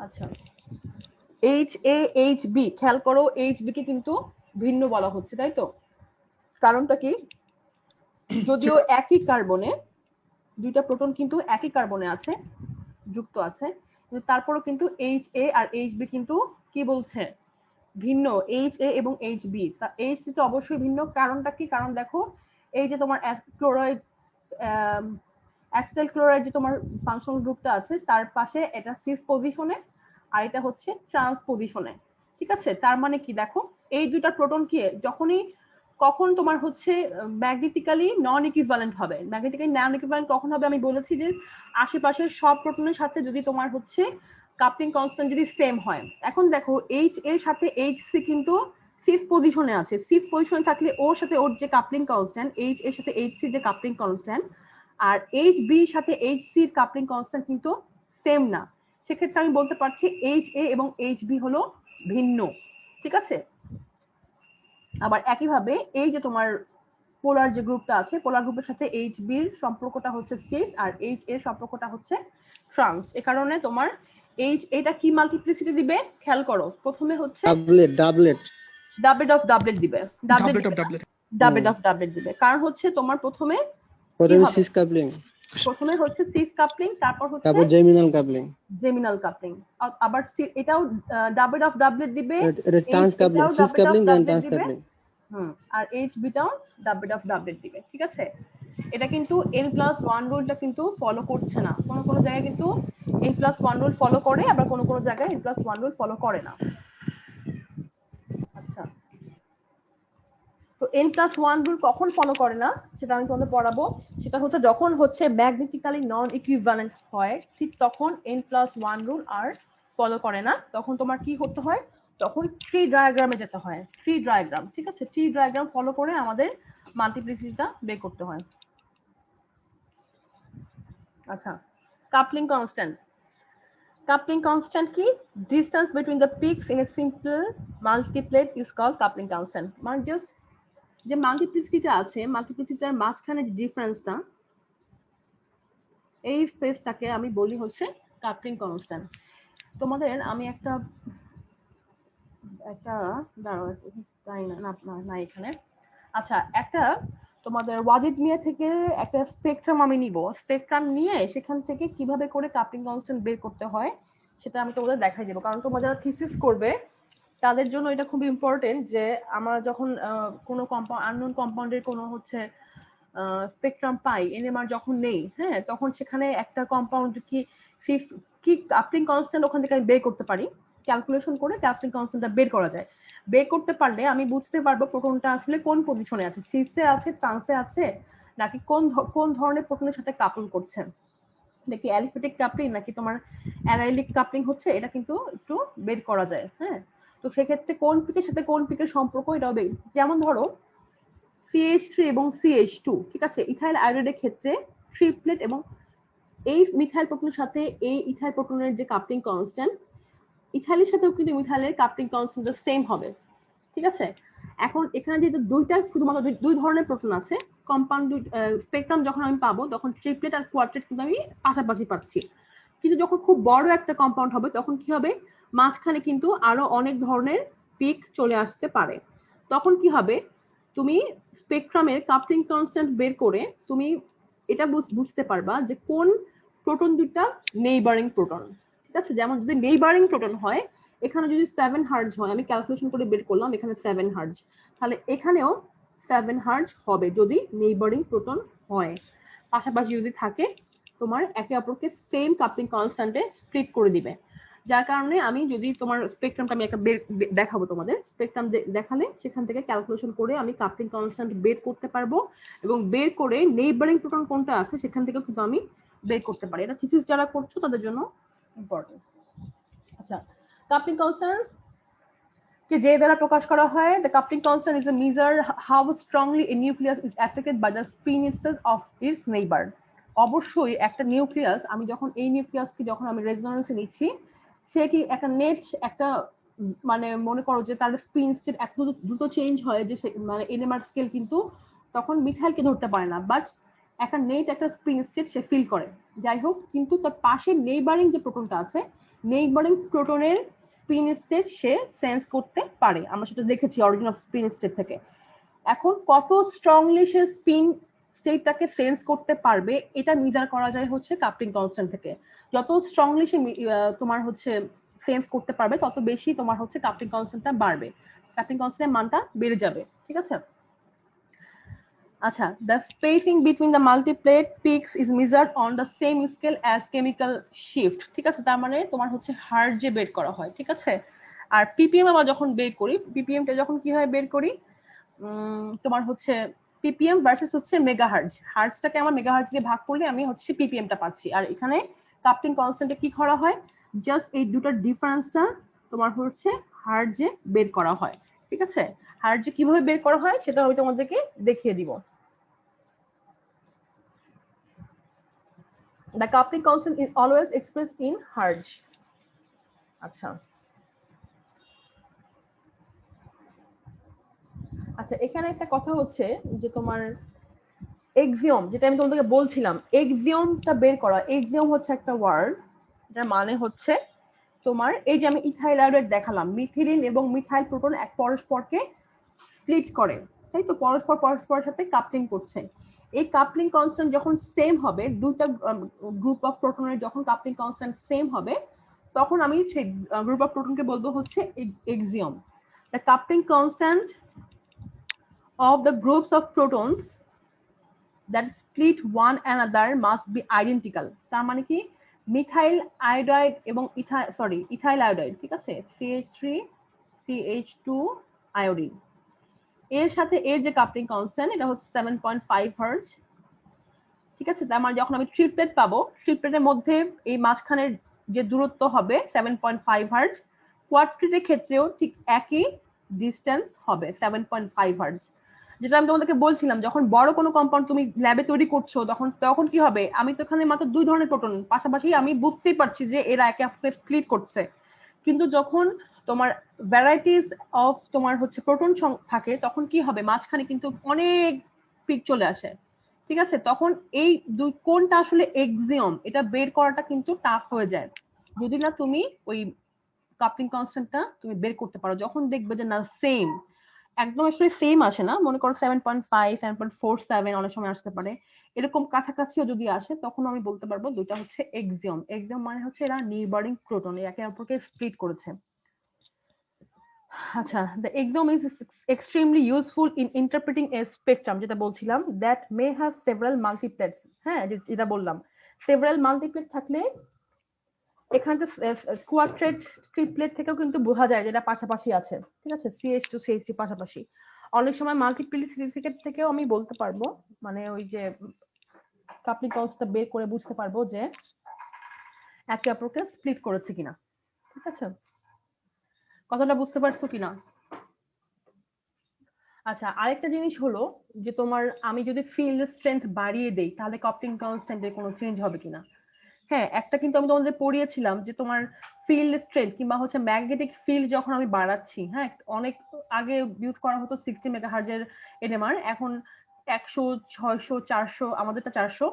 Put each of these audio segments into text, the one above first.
আচ্ছা, HAHB খেয়াল করো, HB কে কিন্তু ভিন্ন বলা হচ্ছে, তাই তো? কারণটা কি? যদিও একই কার্বনে, দুইটা প্রোটন কিন্তু একই কার্বনে আছে, যুক্ত আছে, কিন্তু তারপরও কিন্তু HA আর HB কিন্তু কি বলছে? ভিন্ন। HA এবং HB, তা HC তো অবশ্যই ভিন্ন। কারণটা কি? কারণ দেখো, এই যে তোমার ক্লোরাইড, অ্যাসিটাইল ক্লোরাইড যে তোমার ফাংশনাল গ্রুপটা আছে, তার পাশে এটা সিস পজিশনে আর এটা হচ্ছে ট্রান্স পজিশনে। ঠিক আছে? তার মানে কি দেখো, এই দুইটা প্রোটন কি যখনই কখন তোমার হচ্ছে ম্যাগনেটিক্যালি নন ইকুইভ্যালেন্ট হবে। ম্যাগনেটিক্যালি নন ইকুইভ্যালেন্ট কখন হবে? আমি বলেছি যে আশেপাশের সব প্রোটনের সাথে যদি তোমার হচ্ছে কাপলিং কনস্ট্যান্ট যদি সেম হয়। এখন দেখো, এইচ এর সাথে এইচ সি কিন্তু সিস পজিশনে আছে। সিস পজিশনে থাকলে ওর সাথে ওর যে কাপলিং কনস্ট্যান্ট, এইচ এর সাথে এইচ সি যে কাপলিং কনস্ট্যান্ট, আর এইচ বি সাথে এইচ সির কাপলিং কনস্ট্যান্ট কিন্তু সেম না। সেক্ষেত্রে আমি বলতে পারছি এইচ এ এবং এইচ বি হলো ভিন্ন। ঠিক আছে? আবার একইভাবে এই যে তোমার পোলার যে গ্রুপটা আছে, পোলার গ্রুপের সাথে এইচ বির সম্পর্কটা হচ্ছে সিস আর এইচ এর সম্পর্কটা হচ্ছে ট্রান্স। এ কারণে তোমার এইচ এটা কি মাল্টিপ্লিসিটি দিবে খেয়াল করো। প্রথমে হচ্ছে ডাবলেট অফ ডাবলেট দিবে, ডাবলেট অফ ডাবলেট দিবে। কারণ হচ্ছে তোমার প্রথমে সিস কাপলিং, প্রথমে হচ্ছে সিস কাপলিং, তারপর হচ্ছে জেমিনাল কাপলিং। আবার এটাও ডাবলেট অফ ডাবলেট দিবে, এটা trans coupling, cis coupling then trans coupling. আর এইচ বিটাও ডাবলেট অফ ডাবলেট দিবে। ঠিক আছে? এটা কিন্তু n+1 রুলটা কিন্তু ফলো করছে না। কোন কোন জায়গায় কিন্তু n+1 রুল ফলো করে, আবার কোন কোন জায়গায় n+1 রুল ফলো করে না। আচ্ছা, তো n+1 রুল কখন ফলো করে না সেটা আমি তোমাদের পড়াবো। সেটা হচ্ছে যখন হচ্ছে ম্যাগনেটিক্যালি নন ইকুইভ্যালেন্ট হয়, ঠিক তখন n+1 রুল আর ফলো করে না। তখন তোমার কি করতে হয়? তখন ট্রি ডায়াগ্রামে যেতে হয়। ট্রি ডায়াগ্রাম, ঠিক আছে? ট্রি ডায়াগ্রাম ফলো করে আমাদের মাল্টিপ্লিসিটিটা বের করতে হয়। আচ্ছা, কাপলিং কনস্ট্যান্ট। Coupling constant কি? Distance between the peaks in a simple multiplet is called coupling constant. মানে জাস্ট যে মাল্টিপ্লিসিটিটা আছে, মাল্টিপ্লিসিটির মাঝখানে যে ডিফারেন্সটা, এই স্পেসটাকে আমি বলি হচ্ছে কাপলিং কনস্ট্যান্ট। তোমাদের আমি একটা দাঁড়াও, তাই না এখানে। আচ্ছা, একটা তোমাদের ওয়াজিদ মিয়া থেকে একটা স্পেকট্রাম আমি নিব। স্পেকট্রাম নিয়ে সেখান থেকে কিভাবে করে কাপলিং কনস্ট্যান্ট বের করতে হয় সেটা আমি তোমাদের দেখাই দেবো। কারণ তোমরা যারা থিসিস করবে তাদের জন্য এটা খুব ইম্পর্টেন্ট যে আমরা যখন কোনো কম্পাউন্ড, আননোন কম্পাউন্ডের কোনো হচ্ছে স্পেকট্রাম পাই, এনএমআর যখন নেই, হ্যাঁ, তখন সেখানে একটা কম্পাউন্ড কি কাপলিং কনস্ট্যান্ট ওখান থেকে আমি বের করতে পারি। ক্যালকুলেশন করে কাপলিং কনস্ট্যান্টটা বের করা যায়। বের করতে পারলে আমি বুঝতে পারবো প্রোটনটা আসলে কোন পজিশনে আছে, সিসে আছে, ট্রান্সে আছে, নাকি কোন ধরনের প্রোটনের সাথে কাপল করছে, নাকি অ্যালিফেটিক কাপলিং নাকি তোমার অ্যারাইলিক কাপলিং হচ্ছে, এটা কিন্তু একটু বের করা যায়। হ্যাঁ, তো সেক্ষেত্রে কোন পিকের সাথে কোন পিকের সম্পর্ক এটাও বের, যেমন ধরো CH3 এবং CH2, ঠিক আছে? ইথাইল আয়োডাইডের ক্ষেত্রে ট্রিপলেট এবং এই মিথাইল প্রোটনের সাথে এই ইথাইল প্রোটনের যে কাপলিং কনস্ট্যান্ট, ইথাইলের সাথেও কিন্তু মিথাইলের কাপলিং কনস্ট্যান্ট সেম হবে। ঠিক আছে? এখন এখানে যেহেতু দুইটা শুধুমাত্র দুই ধরনের প্রোটন আছে, কম্পাউন্ড স্পেকট্রাম যখন আমি পাবো তখন ট্রিপলেট আর কোয়াড্রেট কিন্তু আমি পাশাপাশি পাচ্ছি। কিন্তু যখন খুব বড় একটা কম্পাউন্ড হবে তখন কি হবে? মাঝখানে কিন্তু আরো অনেক ধরনের পিক চলে আসতে পারে। তখন কি হবে? তুমি স্পেকট্রামের কাপলিং কনস্ট্যান্ট বের করে তুমি এটা বুঝতে পারবা যে কোন প্রোটন দুটা নেইবারিং প্রোটন। ঠিক আছে? যেমন যদি নেইবারিং প্রোটন হয়, এখানে যদি 7 হার্জ হয়, আমি ক্যালকুলেশন করে বের করলাম এখানে 7 হার্জ, তাহলে এখানেও 7 হার্জ হবে যদি নেইবারিং প্রোটন হয়। পাশাপাশি যদি থাকে, তোমার একে অপরকে সেম কাপলিং কনস্ট্যান্টে স্প্লিট করে দিবে। যার কারণে আমি যদি তোমার স্পেকট্রামটা আমি একটা দেখাবো তোমাদের, স্পেকট্রাম দেখালে সেখান থেকে ক্যালকুলেশন করে আমি কাপলিং কনস্ট্যান্ট বের করতে পারবো, এবং বের করে নেইবারিং প্রোটন কোনটা আছে সেখান থেকে কিন্তু আমি বের করতে পারি। এটা থিসিস যারা করছো তাদের জন্য ইম্পর্টেন্ট। আচ্ছা, কাপলিং কনস্ট্যান্ট কে যে দ্বারা প্রকাশ করা হয়, the coupling constant is a measure how strongly a nucleus is affected by the spin itself of its neighbor. অবশ্যই একটা নিউক্লিয়াস, আমি যখন এই নিউক্লিয়াসকে যখন আমি রেজোন্যান্সে নিচ্ছি, সে কি একটা নেট একটা মানে মনে করো যে তার স্পিন স্টেট এত দ্রুত চেঞ্জ হয় যে মানে এনএমআর স্কেল কিন্তু তখন মিথাইলকে ধরতে পারে না, বাট একটা নেট একটা স্পিন স্টেট সে ফিল করে। যাই হোক, কিন্তু তার পাশে নেইবারিং যে প্রোটনটা আছে, নেইবারিং প্রোটনের স্পিন স্টেট সে সেন্স করতে পারে। আমরা সেটা দেখেছি অরিজিন অফ স্পিন স্টেট থেকে। এখন কত স্ট্রংলি সে স্পিন স্টেটটাকে সেন্স করতে পারবে এটা মেজার করা যায় হচ্ছে কাপলিং কনস্ট্যান্ট থেকে। যত স্ট্রংলি সে তোমার হচ্ছে সেন্স করতে পারবে, তত বেশি তোমার হচ্ছে কাপলিং কনস্ট্যান্টটা বাড়বে, কাপলিং কনস্ট্যান্টের মানটা বেড়ে যাবে। ঠিক আছে? আচ্ছা, the spacing between the multiplate peaks is measured on the same scale as chemical shift। ঠিক আছে? তার মানে তোমার হচ্ছে হার্টজে বের করা হয়। ঠিক আছে? আর পিপিএম আমরা যখন বের করি, পিপিএমটা যখন কিভাবে বের করি, তোমার হচ্ছে পিপিএম ভার্সেস হচ্ছে মেগাহার্জ, হার্জটাকে আমার মেগাহার্জ দিয়ে ভাগ করলে আমি হচ্ছে পিপিএমটা পাচ্ছি। আর এখানে কাপলিং কনস্ট্যান্টে কি করা হয়, জাস্ট এই দুটোর ডিফারেন্সটা তোমার হচ্ছে হার্জে বের করা হয়। ঠিক আছে? হার্জে কিভাবে বের করা হয় সেটা আমি তোমাদেরকে দেখিয়ে দিব। The coupling constant is always expressed in hertz। আচ্ছা আচ্ছা, এখানে একটা কথা হচ্ছে যে তোমার এক্সিওম, যেটা আমি তোমাদেরকে বলছিলাম, এক্সিওমটা বের করা। এক্সিওম হচ্ছে একটা ওয়ার্ড, যার মানে হচ্ছে তোমার এই যে আমি ইথাইল আয়োডাইড দেখালাম, মিথিলিন এবং মিথাইল প্রোটন এক পরস্পরকে স্প্লিট করে, তাই তো, পরস্পর পরস্পরের সাথে কাপলিং করছে। এই কাপলিং কনস্ট্যান্ট যখন সেম হবে, দুইটা গ্রুপ অফ প্রোটনের যখন কাপলিং কনস্ট্যান্ট সেম হবে, তখন আমি সেই গ্রুপ অফ প্রোটনকে বলবো হচ্ছে axiom. The coupling constant of the groups of protons that split one another must be identical। তার মানে কি, মিথাইল আয়োডাইড এবং ইথাইল আয়োডাইড, ঠিক আছে, CH3CH2 আয়োডিন, এর সাথে এর যে কাপলিং কনস্ট্যান্ট এটা হচ্ছে 7.5 হার্টজ। ঠিক আছে? তার মানে যখন আমি ট্রিপলেট পাবো, ট্রিপলেটের মধ্যে এই মাঝখানের যে দূরত্ব হবে 7.5 হার্টজ, কোয়াড্রেটের ক্ষেত্রেও ঠিক একই ডিস্টেন্স হবে 7.5 হার্টজ। যেটা আমি তোমাদেরকে বলছিলাম, যখন বড় কোনো কম্পাউন্ড তুমি ল্যাবে তৈরি করছো, তখন কি হবে, আমি তো এখানে মাত্র দুই ধরনের প্রোটন পাশাপাশি আমি বুঝতেই পারছি যে এরা একে অপরকে স্প্লিট করছে। কিন্তু যখন তোমার ভ্যারাইটিস অফ তোমার হচ্ছে প্রোটন থাকে, তখন কি হবে, মাঝখানে কিন্তু অনেক পিক চলে আসে। ঠিক আছে? তখন এই দুই কোনটা আসলে এক্সিওম এটা বের করাটা কিন্তু টাফ হয়ে যায়, যদি না তুমি ওই কাপলিং কনস্ট্যান্টটা তুমি বের করতে পারো। যখন দেখবে যে না সেম, একদম আসলে সেম আসে না, মনে করো 7.5 7.47 অনেক সময় আসতে পারে, এরকম কাছাকাছিও যদি আসে, তখন আমি বলতে পারবো দুইটা হচ্ছে এক্সিওম। এক্সিওম মানে হচ্ছে এরা নিউবারিং প্রোটন, একে অপরকে স্প্লিট করেছে। আচ্ছা, the exome is extremely useful in interpreting a spectrum, যেটা বলছিলাম, that may have several multiplets। হ্যাঁ, যেটা বললাম, several multiplet থাকলে এখানে তো কোয়াড্রেট ট্রিপলেট থেকেও কিন্তু বোঝা যায় যেটা পাশাপাশি আছে। ঠিক আছে? CH2 CH3 পাশাপাশি। অনেক সময় মাল্টিপ্লিসিটি থেকেও আমি বলতে পারবো, মানে ওই যে কাপলিং কনস্ট্যান্ট বের করে বুঝতে পারবো যে একে অপরকে স্প্লিট করেছে কিনা। ঠিক আছে? কথাটা বুঝতে পারছো কিনা? আচ্ছা, আরেকটা জিনিস হলো যে তোমার আমি যদি ফিল্ড স্ট্রেংথ বাড়িয়ে দেই, তাহলে কাপলিং কনস্ট্যান্টের কোনো চেঞ্জ হবে কিনা। হ্যাঁ, একটা কিন্তু আমি তোমাদের পড়িয়েছিলাম যে তোমার ফিল্ড স্ট্রেংথ কিংবা হচ্ছে ম্যাগনেটিক ফিল্ড যখন আমি বাড়াচ্ছি, হ্যাঁ, অনেক আগে ইউজ করা হতো 60 মেগাহার্জের এনএমআর, এখন 100 600 400, আমাদেরটা 400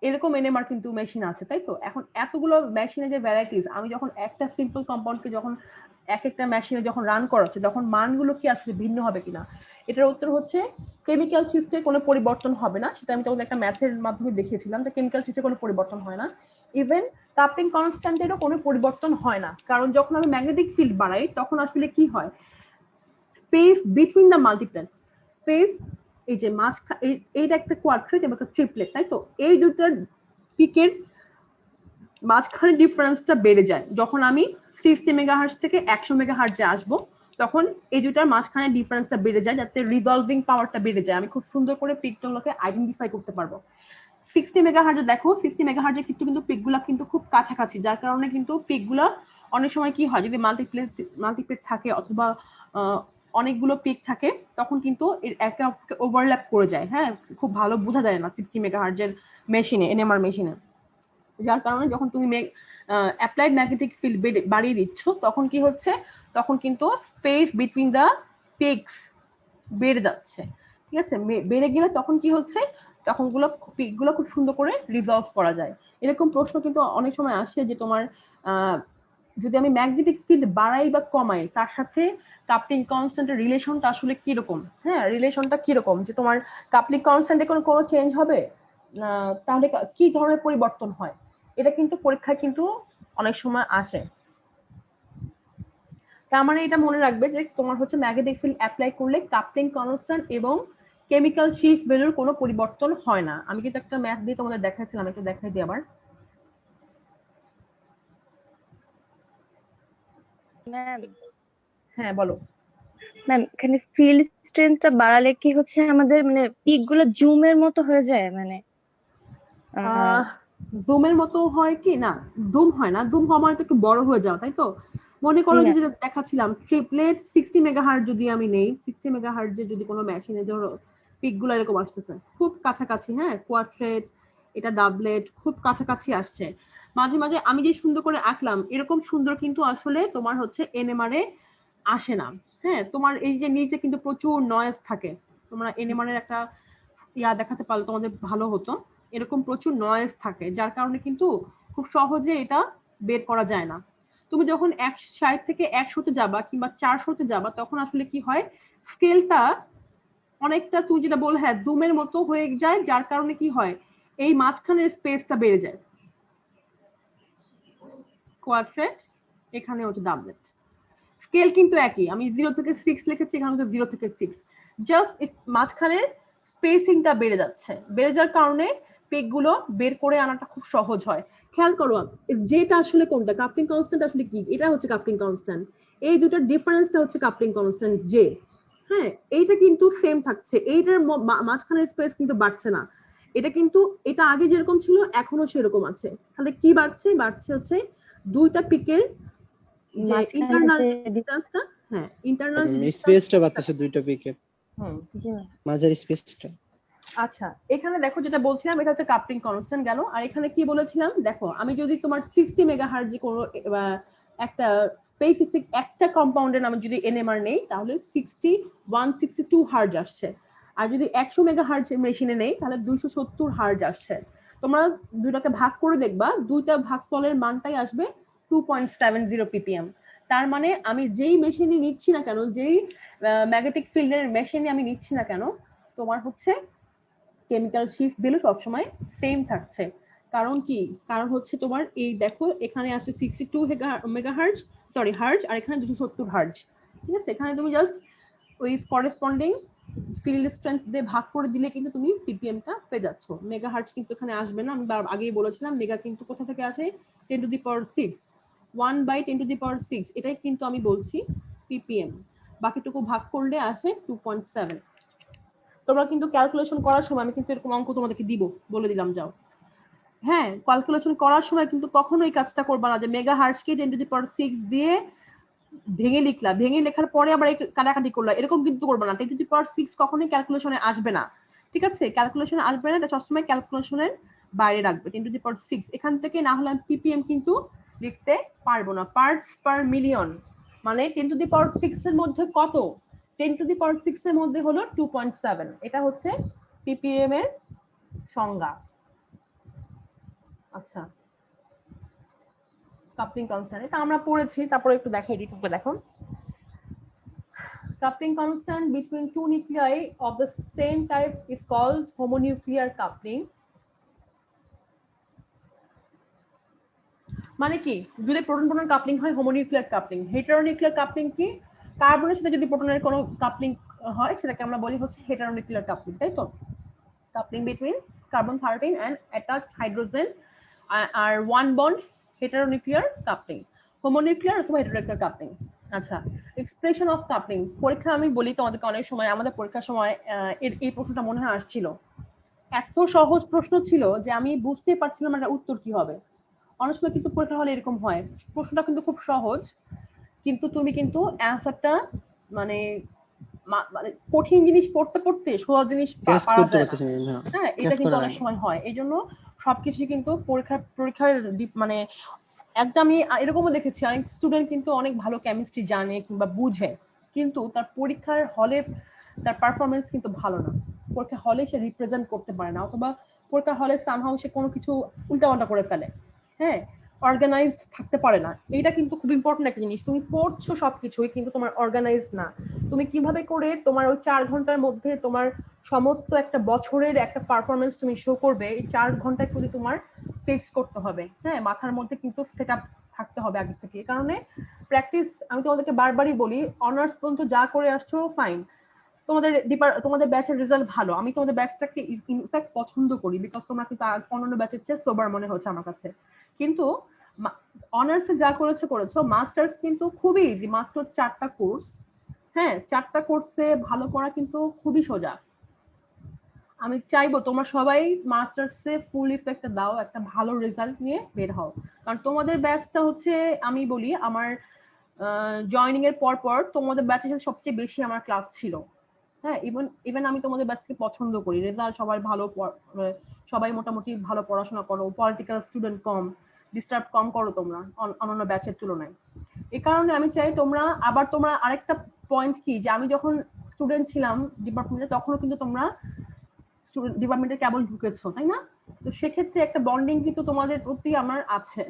এরকম এনএমআর কিন্তু মেশিন আছে, তাই তো। এখন এতগুলো মেশিনের যে ভ্যারাইটিস, আমি যখন একটা সিম্পল কম্পাউন্ডকে যখন এক একটা মেশিনে যখন রান করাচ্ছি, তখন মানগুলো কি আসলে ভিন্ন হবে কিনা। এটার উত্তর হচ্ছে কেমিক্যাল শিফটে কোনো পরিবর্তন হবে না। সেটা আমি তোমাদের একটা ম্যাথের মাধ্যমে দেখিয়েছিলাম যে কেমিক্যাল শিফটে কোনো পরিবর্তন হয় না। ইভেন কাপলিং কনস্ট্যান্টেরও কোনো পরিবর্তন হয় না, কারণ যখন আমি ম্যাগনেটিক ফিল্ড বাড়াই, তখন আসলে কি হয়, স্পেস বিটুইন দ্য মাল্টিপ্লেটস, স্পেস, এই যে এইটা একটা কোয়াড্রেট এবং একটা ট্রিপলেট, তাই তো, এই দুটার পিকের মাঝখানে ডিফারেন্সটা বেড়ে যায়। যখন আমি 60 মেগাহার্টজ থেকে 100 মেগাহার্টজে আসবো, তখন এই দুটার মাঝখানে ডিফারেন্সটা বেড়ে যায়, যাতে রিজলভিং পাওয়ারটা বেড়ে যায়। আমি খুব সুন্দর করে পিকগুলোকে আইডেন্টিফাই করতে পারবো। 60 মেগাহার্টজে দেখো, 60 মেগাহার্টজে কিন্তু পিকগুলা কিন্তু খুব কাছাকাছি, যার কারণে কিন্তু পিকগুলা অনেক সময় কি হয়, যদি মাল্টিপ্লেট থাকে অথবা অনেকগুলো পিক থাকে, তখন কিন্তু একে অপরকে ওভারল্যাপ করে যায়। হ্যাঁ, খুব ভালো বোঝা যায় না 60 মেগাহার্টজের মেশিনে, এনএমআর মেশিনে। যার কারণে যখন তুমি অ্যাপ্লাইড ম্যাগনেটিক ফিল্ড বাড়িয়ে দিচ্ছ, তখন কি হচ্ছে, তখন কিন্তু স্পেস বিটুইন দ্য পিকস বেড়ে যাচ্ছে। ঠিক আছে? বেড়ে গেলে তখন কি হচ্ছে, তখন গুলো খুব সুন্দর করে রিজলভ করা যায়। এরকম প্রশ্ন কিন্তু অনেক সময় আসে যে তোমার যদি আমি ম্যাগনেটিক ফিল্ড বাড়াই বা কমাই, তার সাথে কাপলিং কনস্ট্যান্টের রিলেশনটা আসলে কিরকম, হ্যাঁ রিলেশনটা কিরকম, যে তোমার কাপলিং কনস্ট্যান্টে কোনো চেঞ্জ হবে, তাহলে কি ধরনের পরিবর্তন হয়, এটা কিন্তু পরীক্ষায় কিন্তু অনেক সময় আসে। তার মানে এটা মনে রাখবে যে তোমার হচ্ছে ম্যাগনেটিক ফিল্ড অ্যাপ্লাই করলে কাপলিং কনস্ট্যান্ট এবং কেমিক্যাল শিফট ভ্যালুর কোনো পরিবর্তন হয় না। আমি কিন্তু একটা ম্যাথ দিয়ে তোমাদের দেখাচ্ছিলাম, একটু দেখাই দিই আবার। ম্যাম হ্যাঁ বলো। ম্যাম এখানে ফিল্ড স্ট্রেংথটা বাড়ালে কি হচ্ছে আমাদের মানে পিক গুলো জুমের মতো হয়ে যায়, মানে জুমের মতো হয় কি না, জুম হয় না, জুম হওয়া মানে তো একটু বড় হয়ে যাও, তাই তো। মনে করো যে যেটা দেখাচ্ছিলাম ট্রিপলেট 60 মেগাহার্টজ যদি আমি নেই, 60 মেগাহার্টজের যদি কোনো মেশিনে ধরো পিক গুলো এরকম আসতেছে খুব কাছাকাছি, হ্যাঁ কোয়াড্রেট এটা ডাবলেট খুব কাছাকাছি আসছে, মাঝে মাঝে আমি যে সুন্দর করে আঁকলাম এরকম সুন্দর কিন্তু আসলে তোমার হচ্ছে এনএমআর এ আসে না। হ্যাঁ তোমার এই যে নিচে কিন্তু প্রচুর নয়েজ থাকে, তোমরা এনএমআর এর একটা দেখাতে পারলে তোমাদের ভালো হতো। এরকম প্রচুর নয়েজ থাকে যার কারণে কিন্তু খুব সহজে এটা বের করা যায় না। তুমি যখন 60 থেকে 100-তে যাবা কিংবা 400-তে যাবা তখন আসলে কি হয়, স্কেলটা অনেকটা তুমি যেটা বল হ্যাঁ জুমের মতো হয়ে যায়, যার কারণে কি হয় এই মাঝখানের স্পেসটা বেড়ে যায়। কোয়াড্রেট এখানে হচ্ছে ডাবলেট, স্কেল কিন্তু একই, আমি 0 থেকে 6 লিখেছি, এখানে হচ্ছে 0 থেকে 6, জাস্ট মাঝখানের স্পেসিংটা বেড়ে যাচ্ছে, বেড়ে যাওয়ার কারণে পেগ গুলো বের করে আনাটা খুব সহজ হয়। খেয়াল করো যেটা আসলে কোনটা কাপলিং কনস্ট্যান্ট, আসলে কি এটা হচ্ছে কাপলিং কনস্ট্যান্ট, এই দুটোর ডিফারেন্সটা হচ্ছে কাপলিং কনস্ট্যান্ট জে। হ্যাঁ এইটা কিন্তু সেম থাকছে, এইটার মাঝখানের স্পেস কিন্তু বাড়ছে না, এটা কিন্তু এটা আগে যেরকম ছিল এখনো সেরকম আছে। তাহলে কি বাড়ছে, বাড়ছে হচ্ছে দুইটা পিকের যে ইন্টারনাল ডিসটেন্সটা, হ্যাঁ ইন্টারনাল স্পেসটা বাড়তেছে দুইটা পিকের মাঝের স্পেসটা। আচ্ছা এখানে দেখো যেটা বলছিলাম এটা হচ্ছে কাপলিং কনস্ট্যান্ট গেল, আর এখানে কি বলেছিলাম দেখো, আমি যদি তোমার 60 মেগাহার্টজ কোনো একটা স্পেসিফিক একটা কম্পাউন্ডের নামে যদি এনএমআর নেই তাহলে 162 হার্জ আসছে, আর যদি 100 মেগাহার্টজ মেশিনে নেই তাহলে 270 হার্জ আসছে। তোমরা দুটাকে ভাগ করে দেখবা দুইটা ভাগফলের মানটাই আসবে 2.70 ppm। তার মানে আমি যেই মেশিনে নিচ্ছি না কেন, যেই ম্যাগনেটিক ফিল্ডের মেশিনে আমি নিচ্ছি না কেন, তোমার হচ্ছে কেমিক্যাল শিফট ভ্যালু সবসময় সেম থাকছে। কারণ কি, কারণ হচ্ছে তোমার এই দেখো এখানে আসছে 62 মেগাহার্জ সরি হার্জ, আর এখানে 270 হার্জ, ঠিক আছে। এখানে তুমি জাস্ট ওই করেসপন্ডিং ফিল্ড স্ট্রেংথ দিয়ে ভাগ করে দিলে কিন্তু তুমি পিপিএমটা পেয়ে যাচ্ছ। মেগাহার্জ কিন্তু এখানে আসবে না, আমি আগেই বলেছিলাম মেগা কিন্তু কোথা থেকে আসে 10 to the power 6, 1/10 to the পাওয়ার 6, এটাই কিন্তু আমি বলছি পিপিএম, বাকিটুকু ভাগ করলে আসে 2.7। তোমরা কিন্তু ক্যালকুলেশন করার সময় আমি কিন্তু এরকম অঙ্ক তোমাদেরকে দিব, বলে দিলাম যাও। হ্যাঁ ক্যালকুলেশন করার সময় কিন্তু কখনো এই কাজটা করবা না যে মেগা হার্টজকে 10 টু দি পাওয়ার 6 দিয়ে ভেঙে লিখলা, ভেঙে লেখার পরে আবার কাটাকাটি করলা, এরকম কিন্তু করবা না। 10 টু দি পাওয়ার 6 কখনোই ক্যালকুলেশনে আসবে না, ঠিক আছে। ক্যালকুলেশনে আসবে না, এটা সবসময় ক্যালকুলেশনের বাইরে রাখবে 10 টু দি পাওয়ার 6। এখান থেকে না হলে আমি পিপিএম কিন্তু লিখতে পারবো না, পার্টস পার মিলিয়ন মানে 10 টু দি পাওয়ার 6 এর মধ্যে কত, 10 টু দি পাওয়ার 6 এর মধ্যে হলো 2.7, এটা হচ্ছে পিপিএম এর সংজ্ঞা। আচ্ছা কাপলিং কনস্ট্যান্ট এটা আমরা পড়েছি, তারপরে একটু দেখাই দিই, দেখো coupling constant between two nuclei of the same type is called homonuclear coupling। মানে কি, যদি প্রোটন প্রোটন কাপলিং হয় হোমোনিউক্লিয়ার কাপলিং। হেটারোনিউক্লিয়ার কাপলিং কি, কার্বনের সাথে যদি প্রোটনের কোনো কাপলিং হয় সেটাকে আমরা বলি হচ্ছে হেটারোনিউক্লিয়ার কাপলিং, তাই তো। Coupling between carbon 13 and attached hydrogen আর one bond heteronuclear coupling, homonuclear অথবা হেটারোনিউক্লিয়ার কাপলিং। আচ্ছা এক্সপ্রেশন অফ কাপলিং, পরীক্ষা আমি বলি তোমাদেরকে অনেক সময় আমাদের পরীক্ষার সময় এই প্রশ্নটা মনে হয় আসছিল, এত সহজ প্রশ্ন ছিল যে আমি বুঝতে পারছিলাম না উত্তর কি হবে। অনেক সময় কিন্তু পরীক্ষা হলে এরকম হয়, প্রশ্নটা কিন্তু খুব সহজ কিন্তু তুমি কিন্তু অ্যান্সারটা মানে মানে কঠিন জিনিস পড়তে পড়তে সহজ জিনিস পারা যায় না। হ্যাঁ এটা কিন্তু অনেক সময় হয়, এই জন্য সবকিছু কিন্তু পরীক্ষার মানে একদম আমি এরকমও দেখেছি অনেক স্টুডেন্ট কিন্তু অনেক ভালো কেমিস্ট্রি জানে কিংবা বুঝে কিন্তু তার পরীক্ষার হলে তার পারফরমেন্স কিন্তু ভালো না। পরীক্ষা হলে সে রিপ্রেজেন্ট করতে পারে না, অথবা পরীক্ষা হলে সামহাউ সে কোনো কিছু উল্টাপাল্টা করে ফেলে, হ্যাঁ, অর্গানাইজড থাকতে পারে না। এটা কিন্তু খুব ইম্পর্টেন্ট একটা জিনিস। তুমি পড়ছো সবকিছুই, কিন্তু তোমার অর্গানাইজ না। তুমি কিভাবে করে তোমার ওই 4 ঘন্টার মধ্যে তোমার সমস্ত একটা বছরের একটা পারফরমেন্স তুমি শো করবে, এই 4 ঘন্টায় কিন্তু তোমার ফিক্স করতে হবে, হ্যাঁ, মাথার মধ্যে কিন্তু সেট আপ থাকতে হবে আগে থেকে। এই কারণে প্র্যাকটিস, আমি তোমাদেরকে বারবারই বলি, অনার্স পর্যন্ত যা করে আসছো ফাইন, তোমাদের ব্যাচের রেজাল্ট ভালো, আমি তোমাদের ব্যাচটাকে ইনফ্যাক্ট পছন্দ করি, বিকজ তোমরা কিন্তু অন্যান্য ব্যাচের চেয়ে সোবার মনে হচ্ছে আমার কাছে। কিন্তু অনার্সে যা করেছো, মাস্টার্স কিন্তু খুবই ইজি, মাত্র 4টা কোর্স, হ্যাঁ, 4টা কোর্সে ভালো করা কিন্তু খুবই সোজা। আমি চাইবো তোমরা সবাই মাস্টার্সে ফুল ইফেক্টটা দাও, একটা ভালো রেজাল্ট নিয়ে বের হও। কারণ তোমাদের ব্যাচটা হচ্ছে, আমি বলি, আমার জয়নিং এর পর তোমাদের ব্যাচের সাথে সবচেয়ে বেশি আমার ক্লাস ছিল, হ্যাঁ, ইভেন আমি তোমাদের ব্যাচকে পছন্দ করি, রেজাল্ট সবাই ভালো, সবাই মোটামুটি ভালো পড়াশোনা করো, পলিটিক্যাল স্টুডেন্ট কম, ডিস্টার্ব কম করো তোমরা অন্যান্য ব্যাচের তুলনায়। এই কারণে আমি চাই তোমরা আরেকটা পয়েন্ট কি, যে আমি যখন স্টুডেন্ট ছিলাম ডিপার্টমেন্টে, তখনও কিন্তু তোমরা স্টুডেন্ট ডিপার্টমেন্টে কেবল ঢুকেছো, তাই না? তো সেক্ষেত্রে একটা বন্ডিং কিন্তু তোমাদের প্রতি আমার আছে।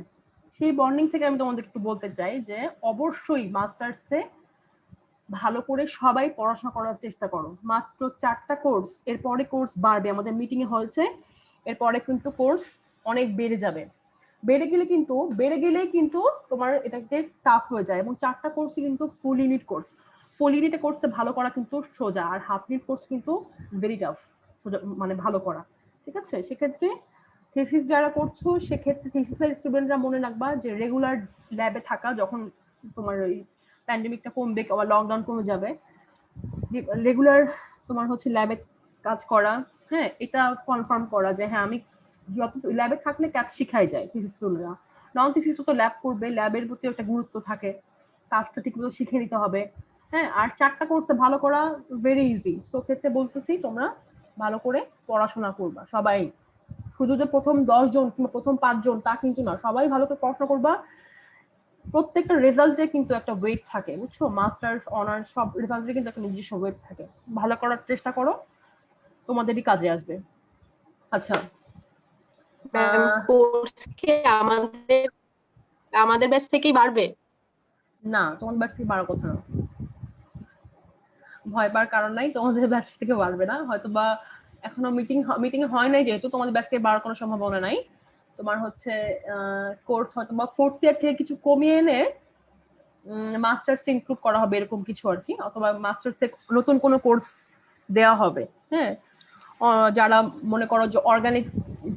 সেই বন্ডিং থেকে আমি তোমাদের একটু বলতে চাই যে অবশ্যই মাস্টার্সে ভালো করে সবাই পড়াশোনা করার চেষ্টা করো। মাত্র 4টা কোর্স, এরপরে কোর্স বাড়বে, আমাদের মিটিং এ হয়েছে, এরপরে কিন্তু কোর্স অনেক বেড়ে যাবে। বেড়ে গেলেই কিন্তু তোমার এটাকে টাফ হয়ে যায়, এবং 4টা কোর্স কিন্তু ফুল ইউনিট কোর্স। ফুল ইউনিট কোর্সে ভালো করা কিন্তু সোজা, আর হাফ ইউনিট কোর্স কিন্তু ভেরি টাফ মানে ভালো করা, ঠিক আছে? সেক্ষেত্রে থিসিস যারা করছো, সেক্ষেত্রে থিসিসের স্টুডেন্টরা মনে রাখবা যে রেগুলার ল্যাবে থাকা, যখন তোমার ওই প্যান্ডেমিকটা কমবে বা লকডাউন কমে যাবে, রেগুলার তোমার হচ্ছে ল্যাবে কাজ করা, হ্যাঁ, এটা কনফার্ম করা যে হ্যাঁ আমি যত ল্যাবে থাকলে কাজ শিখাই যায়। থিসিস স্টুডেন্টরা নন থিসিস তো ল্যাব করবে, ল্যাবের প্রতি একটা গুরুত্ব থাকে, কাজটা ঠিকমতো শিখে নিতে হবে, হ্যাঁ। আর 4টা কোর্সে ভালো করা ভেরি ইজি। তো ক্ষেত্রে বলতেছি তোমরা ভালো করে পড়াশোনা করবা সবাই, শুধু যে প্রথম 10 জন কিংবা প্রথম 5 জন তা কিন্তু না, সবাই ভালো করে পড়াশোনা করবা। প্রত্যেকটা রেজাল্টে কিন্তু একটা ওয়েট থাকে, বুঝছো? মাস্টার্স, অনার্স সব রেজাল্টে কিন্তু একটা নিজস্ব ওয়েট থাকে। ভালো করার চেষ্টা করো, তোমাদেরই কাজে আসবে। আচ্ছা, ম্যাম, কোর্স কি আমাদের ব্যাচ থেকেই বাড়বে? না, তোমার ব্যাচ থেকে বাড়ার কথা না, ভয় পাওয়ার কারণ নাই, তোমাদের ব্যাচ থেকে বাড়বে না। হয়তো বা এখনো মিটিং হয় নাই, যেহেতু তোমাদের ব্যাচ থেকে বাড়ার কোনো সম্ভাবনা নাই। তোমার হচ্ছে কোর্স হয়তো বা 4th ইয়ার থেকে কিছু কমিয়ে এনে মাস্টার্স ইনক্লুড করা হবে, এরকম কিছু আর কি, অথবা মাস্টার্সে নতুন কোনো কোর্স দেওয়া হবে, হ্যাঁ। যারা মনে করো যে অর্গানিক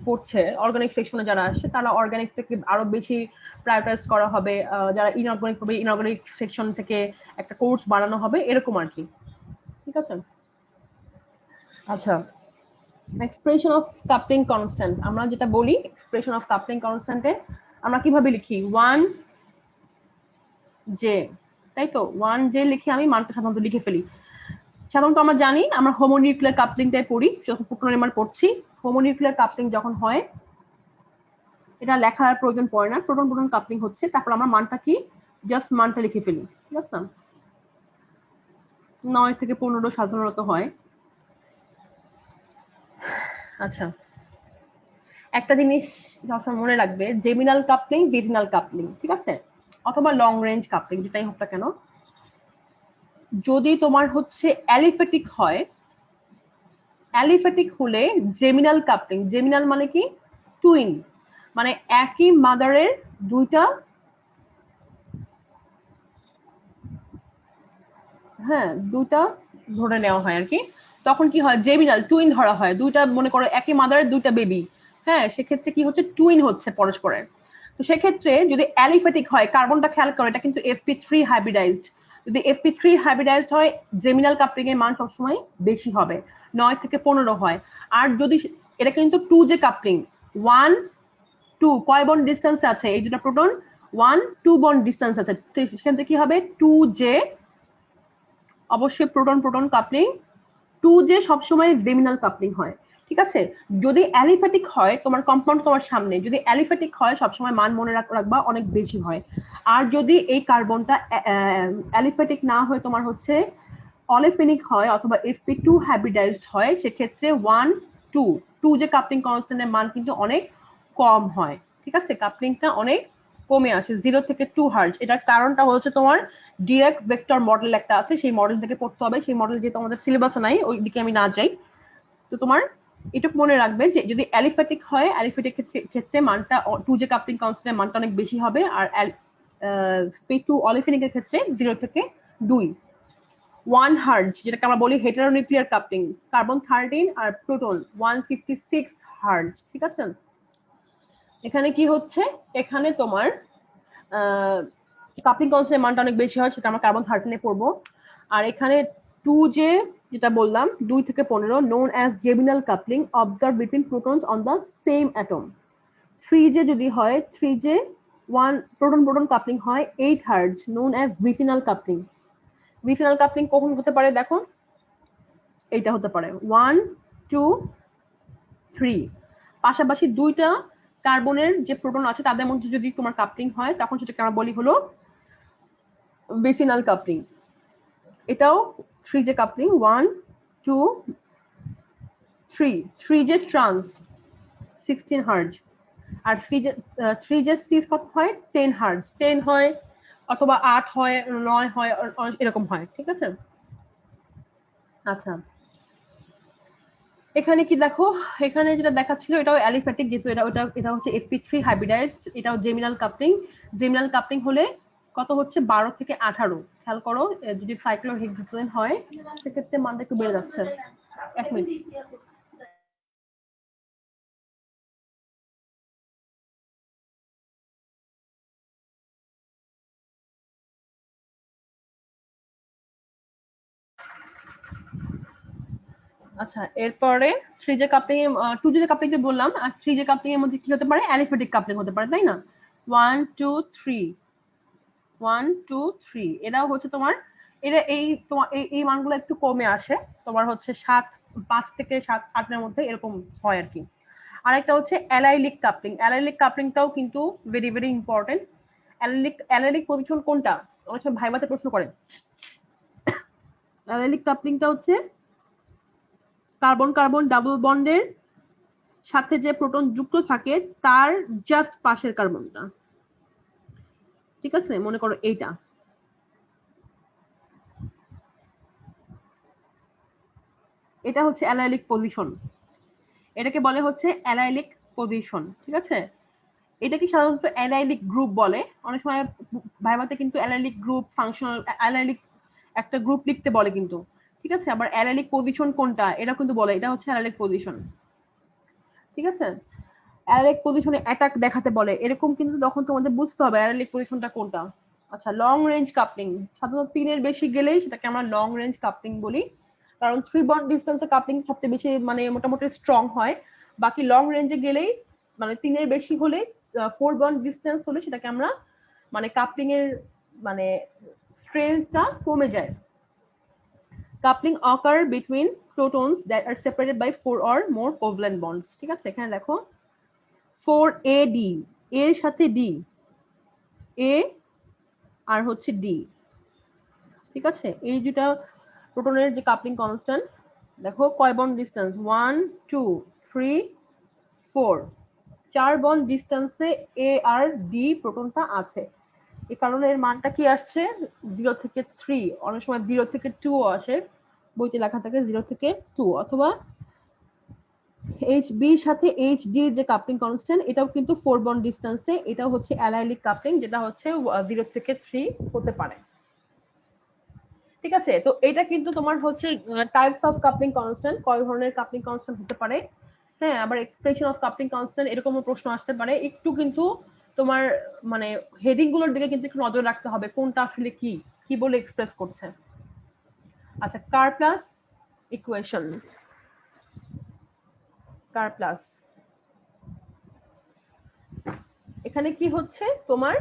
পড়ছে, অর্গানিক সেকশনে যারা আসে, তারা অর্গানিক থেকে আরো বেশি প্রায়োরিটাইজ করা হবে। যারা ইনঅর্গানিক পড়বে, ইনঅর্গানিক সেকশন থেকে একটা কোর্স বাড়ানো হবে, এরকম আর কি, ঠিক আছে? আচ্ছা, এক্সপ্রেশন অফ কাপলিং কনস্ট্যান্ট, আমরা যেটা বলি এক্সপ্রেশন অফ কাপলিং কনস্ট্যান্টে আমরা কিভাবে লিখি? 1J, তাই তো? 1J লিখে আমি মানটা সাধারণত লিখে ফেলি। সাধারণত আমরা জানি, আমরা হোমোনিউক্লিয়ার কাপলিংটাই পড়ি যখন প্রোটন পড়ছি। হোমোনিউক্লিয়ার কাপলিং যখন হয়, এটা লেখার প্রয়োজন পড়ে না, প্রোটন প্রোটন কাপলিং হচ্ছে, তারপর আমরা মানটা কি, জাস্ট মানটা লিখে ফেলি, ঠিক আছে? 9 থেকে 15 সাধারণত হয়। আচ্ছা, একটা জিনিস সবসময় মনে রাখবে, জেমিনাল কাপলিং, ভিজিনাল কাপলিং, ঠিক আছে, অথবা লং রেঞ্জ কাপলিং, যেটাই হোক না কেন, যদি তোমার হচ্ছে অ্যালিফ্যাটিক হয়, অ্যালিফ্যাটিক হলে জেমিনাল কাপলিং, জেমিনাল মানে কি? টুইন, মানে একই মাদারের দুইটা, হ্যাঁ, দুইটা ধরে নেওয়া হয় আর কি। তখন কি হয়? জেমিনাল টুইন ধরা হয়, দুইটা মনে করো একই মাদারের দুইটা বেবি, হ্যাঁ, সেক্ষেত্রে কি হচ্ছে? টুইন হচ্ছে পরস্পরের। তো সেক্ষেত্রে যদি অ্যালিফ্যাটিক হয়, কার্বনটা খেয়াল করো, এটা কিন্তু sp3 হাইব্রিডাইজড। যদি sp3 হাইব্রিডাইজড হয়, জেমিনাল কাপলিং এর মান সবসময় বেশি হবে, 9 থেকে 15 হয়। আর যদি এটা কিন্তু 2J কাপলিং, 1 2 কয় বন্ড ডিস্টেন্স আছে এই দুটো প্রোটন? 1 2 বন্ড ডিস্টেন্স আছে, সেখান থেকে কি হবে? 2J, অবশ্যই প্রোটন প্রোটন কাপলিং। 2J সবসময় জেমিনাল কাপলিং হয়, ঠিক আছে? যদি অ্যালিফ্যাটিক হয়, তোমার কম্পাউন্ড তোমার সামনে, যদি অ্যালিফ্যাটিক হয় সবসময় মান মনে রাখবা অনেক বেশি হয়। আর যদি এই কার্বনটা অ্যালিফ্যাটিক না হয়, তোমার হচ্ছে অলিফিনিক হয় অথবা sp2 হাইব্রিডাইজড হয় সেক্ষেত্রে 1 2 যে কাপলিং কনস্ট্যান্টের মান কিন্তু অনেক কম হয়, ঠিক আছে, কাপলিংটা অনেক কমে আসে 0 থেকে 2 হার্জ। এটার কারণটা হচ্ছে তোমার ডিরেক্ট ভেক্টর মডেল একটা আছে, সেই মডেল থেকে পড়তে হবে, সেই মডেল যেহেতু আমাদের সিলেবাসে নাই ওই দিকে আমি না যাই। তো তোমার এটুকু মনে রাখবে যে যদি অ্যালিফ্যাটিক হয় অ্যালিফ্যাটিক ক্ষেত্রে মানটা 2 যে কাপলিং কনস্ট্যান্টের মানটা অনেক বেশি হবে, আর sp2 অলিফিনিকের ক্ষেত্রে 0 থেকে 2 1 হার্জ, যেটাকে আমরা বলি হেটারোনিউক্লিয়ার কাপলিং, কার্বন 13 আর প্রোটন 156 হার্জ, ঠিক আছে। এখানে কি হচ্ছে, এখানে তোমার কাপলিং কনস্ট্যান্টের মানটা অনেক বেশি হয়, সেটা আমরা কার্বন 13 এ পড়বো। আর এখানে 2 যে যেটা বললাম 2 থেকে 15 known as geminal coupling observed between protons on the same atom। 3 যে যদি হয় 3 যে 1 প্রোটন প্রোটন কাপলিং হয় 8 hertz known as vicinal coupling। vicinal coupling কখন হতে পারে দেখো, এইটা হতে পারে 1 2 3, পাশাপাশি দুইটা কার্বনের যে প্রোটন আছে তাদের মধ্যে যদি তোমার কাপলিং হয় তখন সেটাকে আমরা বলি হলো vicinal coupling। এটাও 3 যে কাপলিং 1 2 3, 3 যে ট্রান্স 16 হার্জ, আর 3 যে সিস কত হয় 10 হার্জ, 10 হয় অথবা 8 হয় 9 হয় এরকম হয়, ঠিক আছে। আচ্ছা এখানে কি দেখো, এখানে যেটা দেখাচ্ছিল এটাও অ্যালিফ্যাটিক, যেহেতু এটা হচ্ছে sp3 হাইব্রিডাইজড, এটাও জেমিনাল কাপলিং। জেমিনাল কাপলিং হলে কত হচ্ছে 12 থেকে 18, খেয়াল করো যদি সাইক্লোহেক্সান হয় সেক্ষেত্রে মানটা একটু বেড়ে যাচ্ছে। 1 মিনিট। আচ্ছা এরপরে 3 যে কাপলিং 2 যে কাপলিং যে বললাম, আর 3 যে কাপলিং এর মধ্যে কি হতে পারে, অ্যালিফ্যাটিক কাপলিং হতে পারে, তাই না। 1 2 3 1 2 3 এটাও হচ্ছে তোমার, এটা এই তোমার এই মানগুলো একটু কমে আসে, তোমার হচ্ছে 5 থেকে 7 8 এর মধ্যে এরকম হয় আর কি। আরেকটা হচ্ছে অ্যালাইলিক কাপলিং। অ্যালাইলিক কাপলিংটাও কিন্তু very very important. Allylic position কোনটা, অনেক সময় ভাইভাতে প্রশ্ন করে। অ্যালাইলিক কাপলিংটা হচ্ছে কার্বন কার্বন ডাবল বন্ডের সাথে যে প্রোটন যুক্ত থাকে তার জাস্ট পাশের কার্বনটা, ঠিক আছে, মনে করো এইটা। এটা হচ্ছে অ্যালাইলিক পজিশন, এটাকে বলে হচ্ছে অ্যালাইলিক পজিশন, ঠিক আছে। এটাকে সাধারণত অ্যালাইলিক গ্রুপ বলে, অনেক সময় ভাইভাতে কিন্তু অ্যালাইলিক গ্রুপ ফাংশনাল অ্যালাইলিক একটা গ্রুপ লিখতে বলে কিন্তু, ঠিক আছে। আবার অ্যালাইলিক পজিশন কোনটা এটা কিন্তু বলে, এটা হচ্ছে অ্যালাইলিক পজিশন, ঠিক আছে। অ্যালাইলিক পজিশনে অ্যাটাক দেখাতে বলে, এরকম কিন্তু তখন তোমাদের বুঝতে হবে অ্যালাইলিক পজিশনটা কোনটা। আচ্ছা লং রেঞ্জ কাপলিং, সাধারণত 3 এর বেশি গেলেই সেটাকে আমরা লং রেঞ্জ কাপলিং বলি, কারণ 3 বন্ড ডিসটেন্সে কাপলিং সবচেয়ে বেশি মানে মোটামুটি স্ট্রং হয়। বাকি লং রেঞ্জে গেলেই মানে 3 এর বেশি হলে 4 বন্ড ডিসটেন্স হলে সেটাকে আমরা মানে কাপলিং এর মানে স্ট্রেংথটা কমে যায়। Coupling occur between protons that are separated by 4 or more covalent bonds, ঠিক আছে। এখানে দেখো 4AD, এর সাথে D, A আর হচ্ছে D, ঠিক আছে। এই দুটা প্রোটনের যে কাপলিং কনস্ট্যান্ট, দেখো কয় বন্ড ডিসটেন্স 1 2 3 4, 4 বন্ড ডিসটেন্সে A আর D প্রোটনটা আছে। এই কারণে এর মানটা কি আসছে 0 থেকে 3, অনেক সময় 0 থেকে 2 আসে, বইতে লেখা থাকে 0 থেকে 2, অথবা HB সাথে HD এর যে কাপলিং কনস্ট্যান্ট এটাও কিন্তু 4 বন্ড ডিসটেন্সে, এটাও হচ্ছে অ্যালাইলিক কাপলিং, যেটা হচ্ছে 0 থেকে 3 হতে পারে, ঠিক আছে। তো এটা কিন্তু তোমার হচ্ছে টাইপস অফ কাপলিং কনস্ট্যান্ট, কয় ধরনের কাপলিং কনস্ট্যান্ট হতে পারে, হ্যাঁ। আবার এক্সপ্রেশন অফ কাপলিং কনস্ট্যান্ট এরকমও প্রশ্ন আসতে পারে, একটু কিন্তু তোমার মানে হেডিং গুলোর দিকে কিন্তু একটু নজর রাখতে হবে কোনটা আসলে কি কি বলে এক্সপ্রেস করছে। আচ্ছা কার্প্লাস ইকুয়েশন, কার্প্লাস এখানে কি হচ্ছে তোমার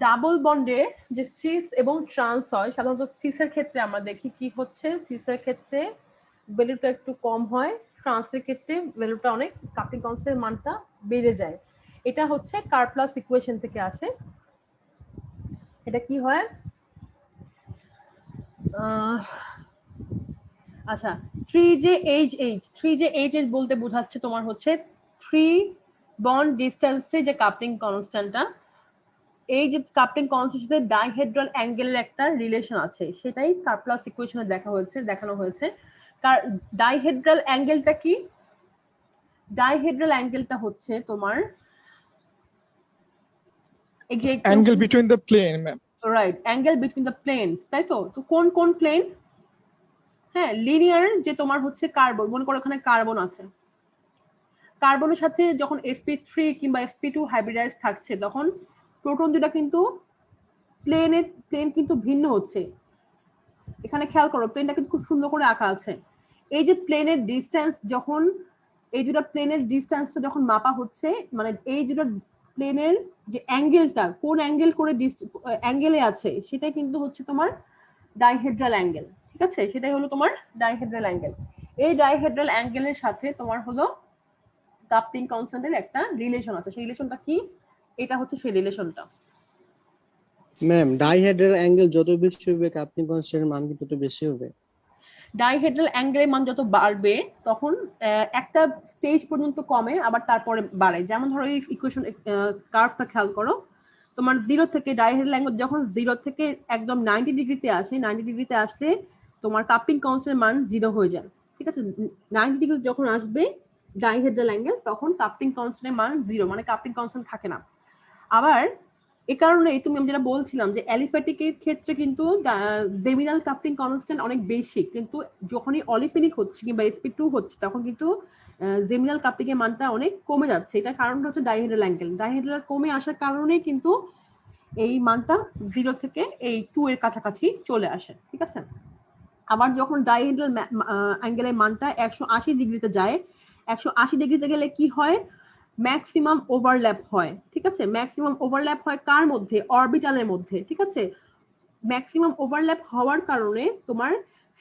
ডাবল বন্ডের যে সিস এবং ট্রান্স হয়, সাধারণত সিসের ক্ষেত্রে আমরা দেখি কি হচ্ছে, সিসের ক্ষেত্রে ভ্যালুটা একটু কম হয়, ট্রান্সের ক্ষেত্রে ভ্যালুটা অনেক কাপলিং কনস্ট্যান্টের মানটা বেড়ে যায়। এটা হচ্ছে কার্প্লাস ইকুয়েশন থেকে আসে। এটা কি হয় আচ্ছা, 3J বলতে বোঝাচ্ছে তোমার হচ্ছে 3 বন্ড ডিসটেন্সে যে কাপলিং কনস্ট্যান্টটা, এই যে কাপলিং কনস্ট্যান্টের সাথে ডাইহেড্রাল অ্যাঙ্গেলের একটা রিলেশন আছে, সেটাই কার্পলাস ইকুয়েশনে দেখানো হয়েছে। ডাইহেড্রাল অ্যাঙ্গেলটা কি? ডাইহেড্রাল অ্যাঙ্গেলটা হচ্ছে তোমার angle between the plane, ma'am. Right, angle between the planes, তাই তো? তো কোন কোন প্লেন? হ্যাঁ, লিনিয়ার যে তোমার হচ্ছে কার্বন, মনে করো এখানে কার্বন আছে, কার্বনের সাথে যখন sp3 কিংবা sp2 হাইব্রিডাইজ থাকছে, তখন প্রোটন দুটা কিন্তু প্লেন কিন্তু ভিন্ন হচ্ছে। এখানে খেয়াল করো, প্লেনটা কিন্তু খুব সুন্দর করে আঁকা আছে। এই যে প্লেনের ডিসটেন্স যখন, এই দুটো প্লেনের ডিসটেন্সটা যখন মাপা হচ্ছে, মানে এই দুটো প্লেনের যে অ্যাঙ্গেলটা কোন অ্যাঙ্গেল করে অ্যাঙ্গেলে আছে, সেটাই কিন্তু হচ্ছে তোমার ডাইহেড্রাল অ্যাঙ্গেল। ঠিক আছে, সেটাই হলো তোমার ডাইহেড্রাল অ্যাঙ্গেল। এই ডাইহেড্রাল অ্যাঙ্গেলের সাথে তোমার হলো কাপলিং কনস্ট্যান্টের একটা রিলেশন আছে। সেই রিলেশনটা কি? এটা হচ্ছে সেই রিলেশনটা। ম্যাম, ডাইহেড্রাল অ্যাঙ্গেল যত বেশি হবে কাপলিং কনস্ট্যান্টের মান কি তত বেশি হবে? ডাইহেড্রাল অ্যাঙ্গেলের মান যত বাড়বে তখন একটা স্টেজ পর্যন্ত কমে, আবার তারপরে বাড়ে। যেমন ধরো এই ইকুয়েশন কার্ভটা খেয়াল করো, তোমার 0 থেকে ডাইহেড্রাল অ্যাঙ্গেল যখন 0 থেকে একদম 90 ডিগ্রিতে আসে, 90 ডিগ্রিতে আসলে তোমার কাপলিং কনস্ট্যান্টের মান 0 হয়ে যায়। ঠিক আছে, 90 ডিগ্রি যখন আসবে ডাইহেড্রাল অ্যাঙ্গেল, তখন কাপলিং কনস্ট্যান্টের মান 0, মানে কাপলিং কনস্ট্যান্ট থাকে না। আবার এ কারণেই আমি যেটা বলছিলাম যে অ্যালিফ্যাটিকের ক্ষেত্রে কিন্তু জেমিনাল কাপলিং কনস্ট্যান্ট অনেক বেশি, কিন্তু যখনই অলিফেনিক হচ্ছে কিংবা sp2 হচ্ছে, তখন কিন্তু জেমিনাল কাপলিং এর মানটা অনেক কমে যাচ্ছে। এটার কারণটা হচ্ছে ডাইহেড্রাল অ্যাঙ্গেল। ডাইহেড্রাল কমে আসার কারণেই কিন্তু এই মানটা 0 থেকে এই 2 এর কাছাকাছি চলে আসে। ঠিক আছে, আবার যখন ডাইহেড্রাল অ্যাঙ্গেলের মানটা 180 ডিগ্রিতে যায়, 180 ডিগ্রিতে গেলে কি হয়? ম্যাক্সিমাম ওভারল্যাপ হয়। ঠিক আছে, ম্যাক্সিমাম ওভারল্যাপ হয় কার মধ্যে? অরবিটালের মধ্যে। ঠিক আছে, ম্যাক্সিমাম ওভারল্যাপ হওয়ার কারণে তোমার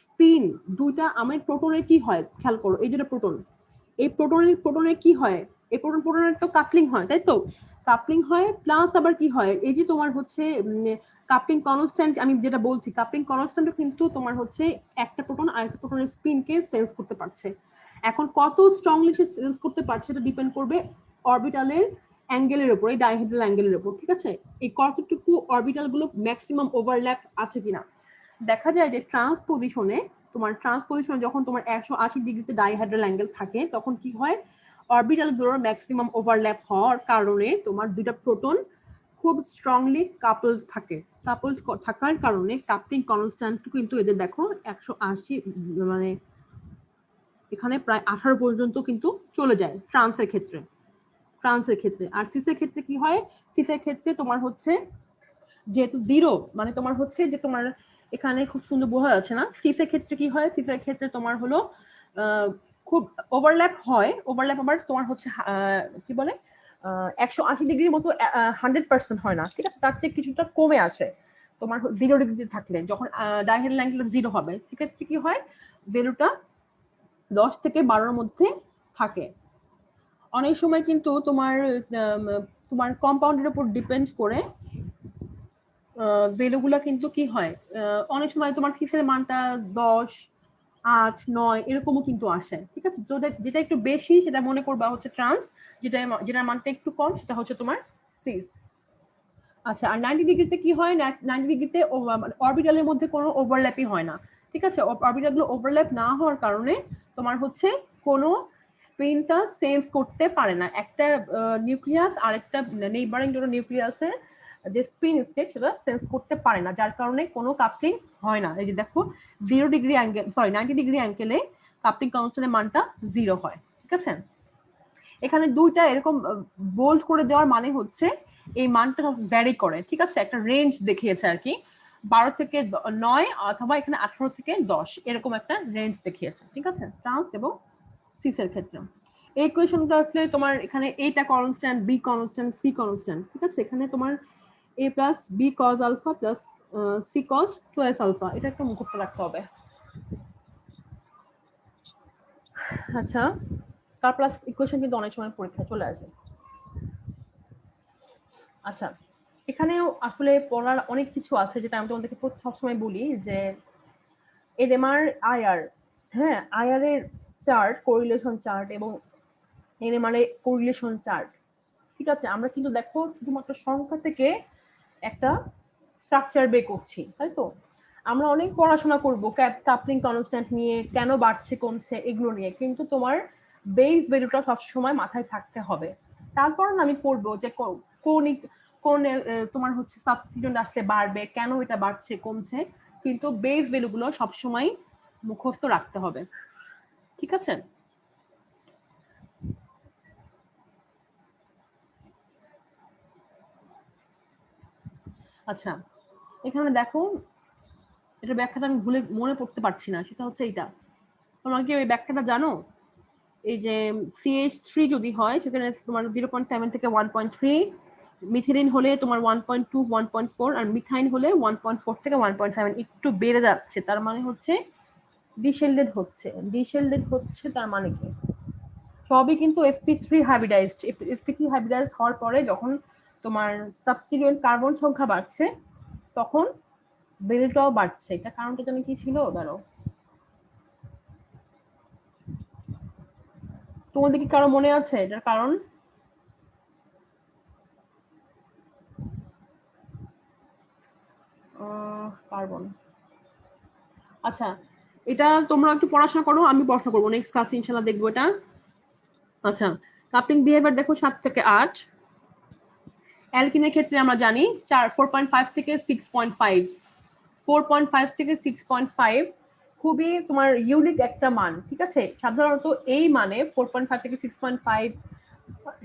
স্পিন দুইটা, আমার প্রোটনের কি হয় খেয়াল করো, এই যেটা প্রোটন, এই প্রোটনের কি হয়? এই প্রোটনের তো কাপলিং হয়, তাই তো? কাপলিং হয়, প্লাস আবার কি হয়, এই যে তোমার হচ্ছে কাপলিং কনস্ট্যান্ট, আমি যেটা বলছি কাপলিং কনস্ট্যান্টও কিন্তু তোমার হচ্ছে একটা প্রোটন আরেকটা প্রোটনের স্পিনকে সেন্স করতে পারছে। এখন কত স্ট্রংলি সে সেন্স করতে পারছে, এটা ডিপেন্ড করবে অরবিটালের অ্যাঙ্গেলের উপর, এই ডাইহেড্রাল অ্যাঙ্গেলের উপর। ঠিক আছে, এই কতটুকু অরবিটাল গুলো ম্যাক্সিমাম ওভারল্যাপ আছে কিনা। দেখা যায় যে ট্রান্সপোজিশনে যখন তোমার 180 ডিগ্রিতে ডাইহেড্রাল অ্যাঙ্গেল থাকে, তখন কি হয়? অরবিটাল গুলোর ম্যাক্সিমাম ওভারল্যাপ হওয়ার কারণে তোমার দুইটা প্রোটন খুব স্ট্রংলি কাপল থাকে। কাপল থাকার কারণে কাপলিং কনস্ট্যান্ট কিন্তু এদের দেখো 180, মানে এখানে প্রায় 18 পর্যন্ত কিন্তু চলে যায় ট্রান্সের ক্ষেত্রে। আর সিসের ক্ষেত্রে কি হয়? সিসের ক্ষেত্রে তোমার হচ্ছে যেহেতু 0, মানে তোমার হচ্ছে যে তোমার এখানে খুব সুন্দর বোঝা যাচ্ছে না, সিসের ক্ষেত্রে কি হয়? সিসের ক্ষেত্রে তোমার হলো খুব ওভারল্যাপ হয়, ওভারল্যাপ আবার তোমার হচ্ছে কি বলে 180 ডিগ্রির মতো 100% হয় না। ঠিক আছে, তার চেয়ে কিছুটা কমে আসে তোমার 0 ডিগ্রিতে থাকলে। যখন ডাইহেড্রাল অ্যাঙ্গেল 0 হবে, সেক্ষেত্রে কি হয়? ভ্যালুটা 10 থেকে 12-এর মধ্যে থাকে। অনেক সময় কিন্তু তোমার কম্পাউন্ডের উপর ডিপেন্ড করে ভ্যালুগুলা কিন্তু কি হয়, অনেক সময় তোমার সিসের মানটা 10, 8, 9 এরকমও কিন্তু আসে। ঠিক আছে, যেটা একটু বেশি সেটা মনে করবা হচ্ছে ট্রান্স, যেটার মানটা একটু কম সেটা হচ্ছে তোমার সিস। আচ্ছা, আর 90 ডিগ্রিতে কি হয়? 90 ডিগ্রিতে অরবিটালের মধ্যে কোনো ওভারল্যাপই হয় না। ঠিক আছে, অরবিটাল গুলো ওভারল্যাপ না হওয়ার কারণে তোমার হচ্ছে কোনো স্পিনটা সেন্স করতে পারে না। একটা নিউক্লিয়াস আরেকটা নেইবারিং নিউক্লিয়াসের যে স্পিন স্টেট সেটা সেন্স করতে পারে না, যার কারণে কোনো কাপলিং হয় না। এই যে দেখো 90 ডিগ্রি অ্যাঙ্গেলে কাপলিং কনস্ট্যান্টের মানটা 0 হয়। ঠিক আছে, এখানে দুইটা এরকম বোল্ড করে দেওয়ার মানে হচ্ছে এই মানটা ভ্যারি করে। ঠিক আছে, একটা রেঞ্জ দেখিয়েছে আর কি, 12 থেকে 9 অথবা এখানে 18 থেকে 10, এরকম একটা রেঞ্জ দেখিয়েছে। ঠিক আছে, ট্রান্স এবং সিসের ক্ষেত্রে এই ইকুয়েশনটা আসলে তোমার এখানে এটা constant, B constant, C constant. ঠিক আছে, এখানে তোমার a plus B cos alpha plus C cos 2s alpha, এটা একটু মুখস্থ রাখতে হবে। আচ্ছা, কার্পলাস ইকুয়েশন কিন্তু অনেক সময় পরীক্ষা চলে আসে। আচ্ছা, এখানেও আসলে পড়ার অনেক কিছু আছে, যেটা আমি তোমাদেরকে সবসময় বলি যে NMR IR, হ্যাঁ IR এর চার্ট, কোরিলেশন চার্ট এবং NMR এর কোরিলেশন চার্ট। ঠিক আছে, আমরা কিন্তু দেখো শুধুমাত্র সংখ্যা থেকে একটা স্ট্রাকচার বের করছি, তাই তো? আমরা অনেক পড়াশোনা করব কাপলিং কনস্ট্যান্ট নিয়ে, কেন বাড়ছে কমছে এগুলো নিয়ে, কিন্তু তোমার বেস ভ্যালুটা সবসময় মাথায় থাকতে হবে। তারপর আমি পড়বো যে কোন কোন তোমার হচ্ছে সাবস্টিটিউয়েন্ট আসলে বাড়বে, কেন এটা বাড়ছে কমছে, কিন্তু বেস ভ্যালুগুলো সবসময় মুখস্থ রাখতে হবে। ঠিক আছে? আচ্ছা, এখানে দেখো এটা ব্যাখ্যাটা আমি ভুলে মনে পড়তে পারছি না, সেটা হচ্ছে এইটা। তোমরা কি এই ব্যাখ্যাটা জানো? এই যে CH3 যদি হয় সেখানে তোমার 0.7 থেকে 1.3, মিথিলিন হলে তোমার 1.2 1.4, আর মিথাইন হলে 1.4 থেকে 1.7, একটু বেড়ে যাচ্ছে, তার মানে হচ্ছে ডিশেল্ডেড হচ্ছে। ডিশেল্ডেড হচ্ছে তার মানে কি? সবই কিন্তু sp3 হাইব্রিডাইজড। sp3 হাইব্রিডাইজড হওয়ার পরে যখন তোমার সাবস্টিটিউয়েন্ট কার্বন সংখ্যা বাড়ছে তখন বেলটাও বাড়ছে। এটা কারণটা জানি কি ছিল? দাঁড়াও, তোমাদের কি কারো মনে আছে এটার কারণ? কার্বন। আচ্ছা, এটা তোমরা একটু পড়াশোনা করো, আমি পড়াশোনা করবো, নেক্সট ক্লাসে ইনশাআল্লাহ দেখবো এটা। আচ্ছা, কাপলিং বিহেভিয়ার দেখো 7 থেকে 8। অ্যালকিনের ক্ষেত্রে আমরা জানি 4.5 থেকে 6.5, 4.5 থেকে 6.5 খুবই তোমার ইউনিক একটা মান। ঠিক আছে, সাধারণত এই মানে 4.5 থেকে 6.5,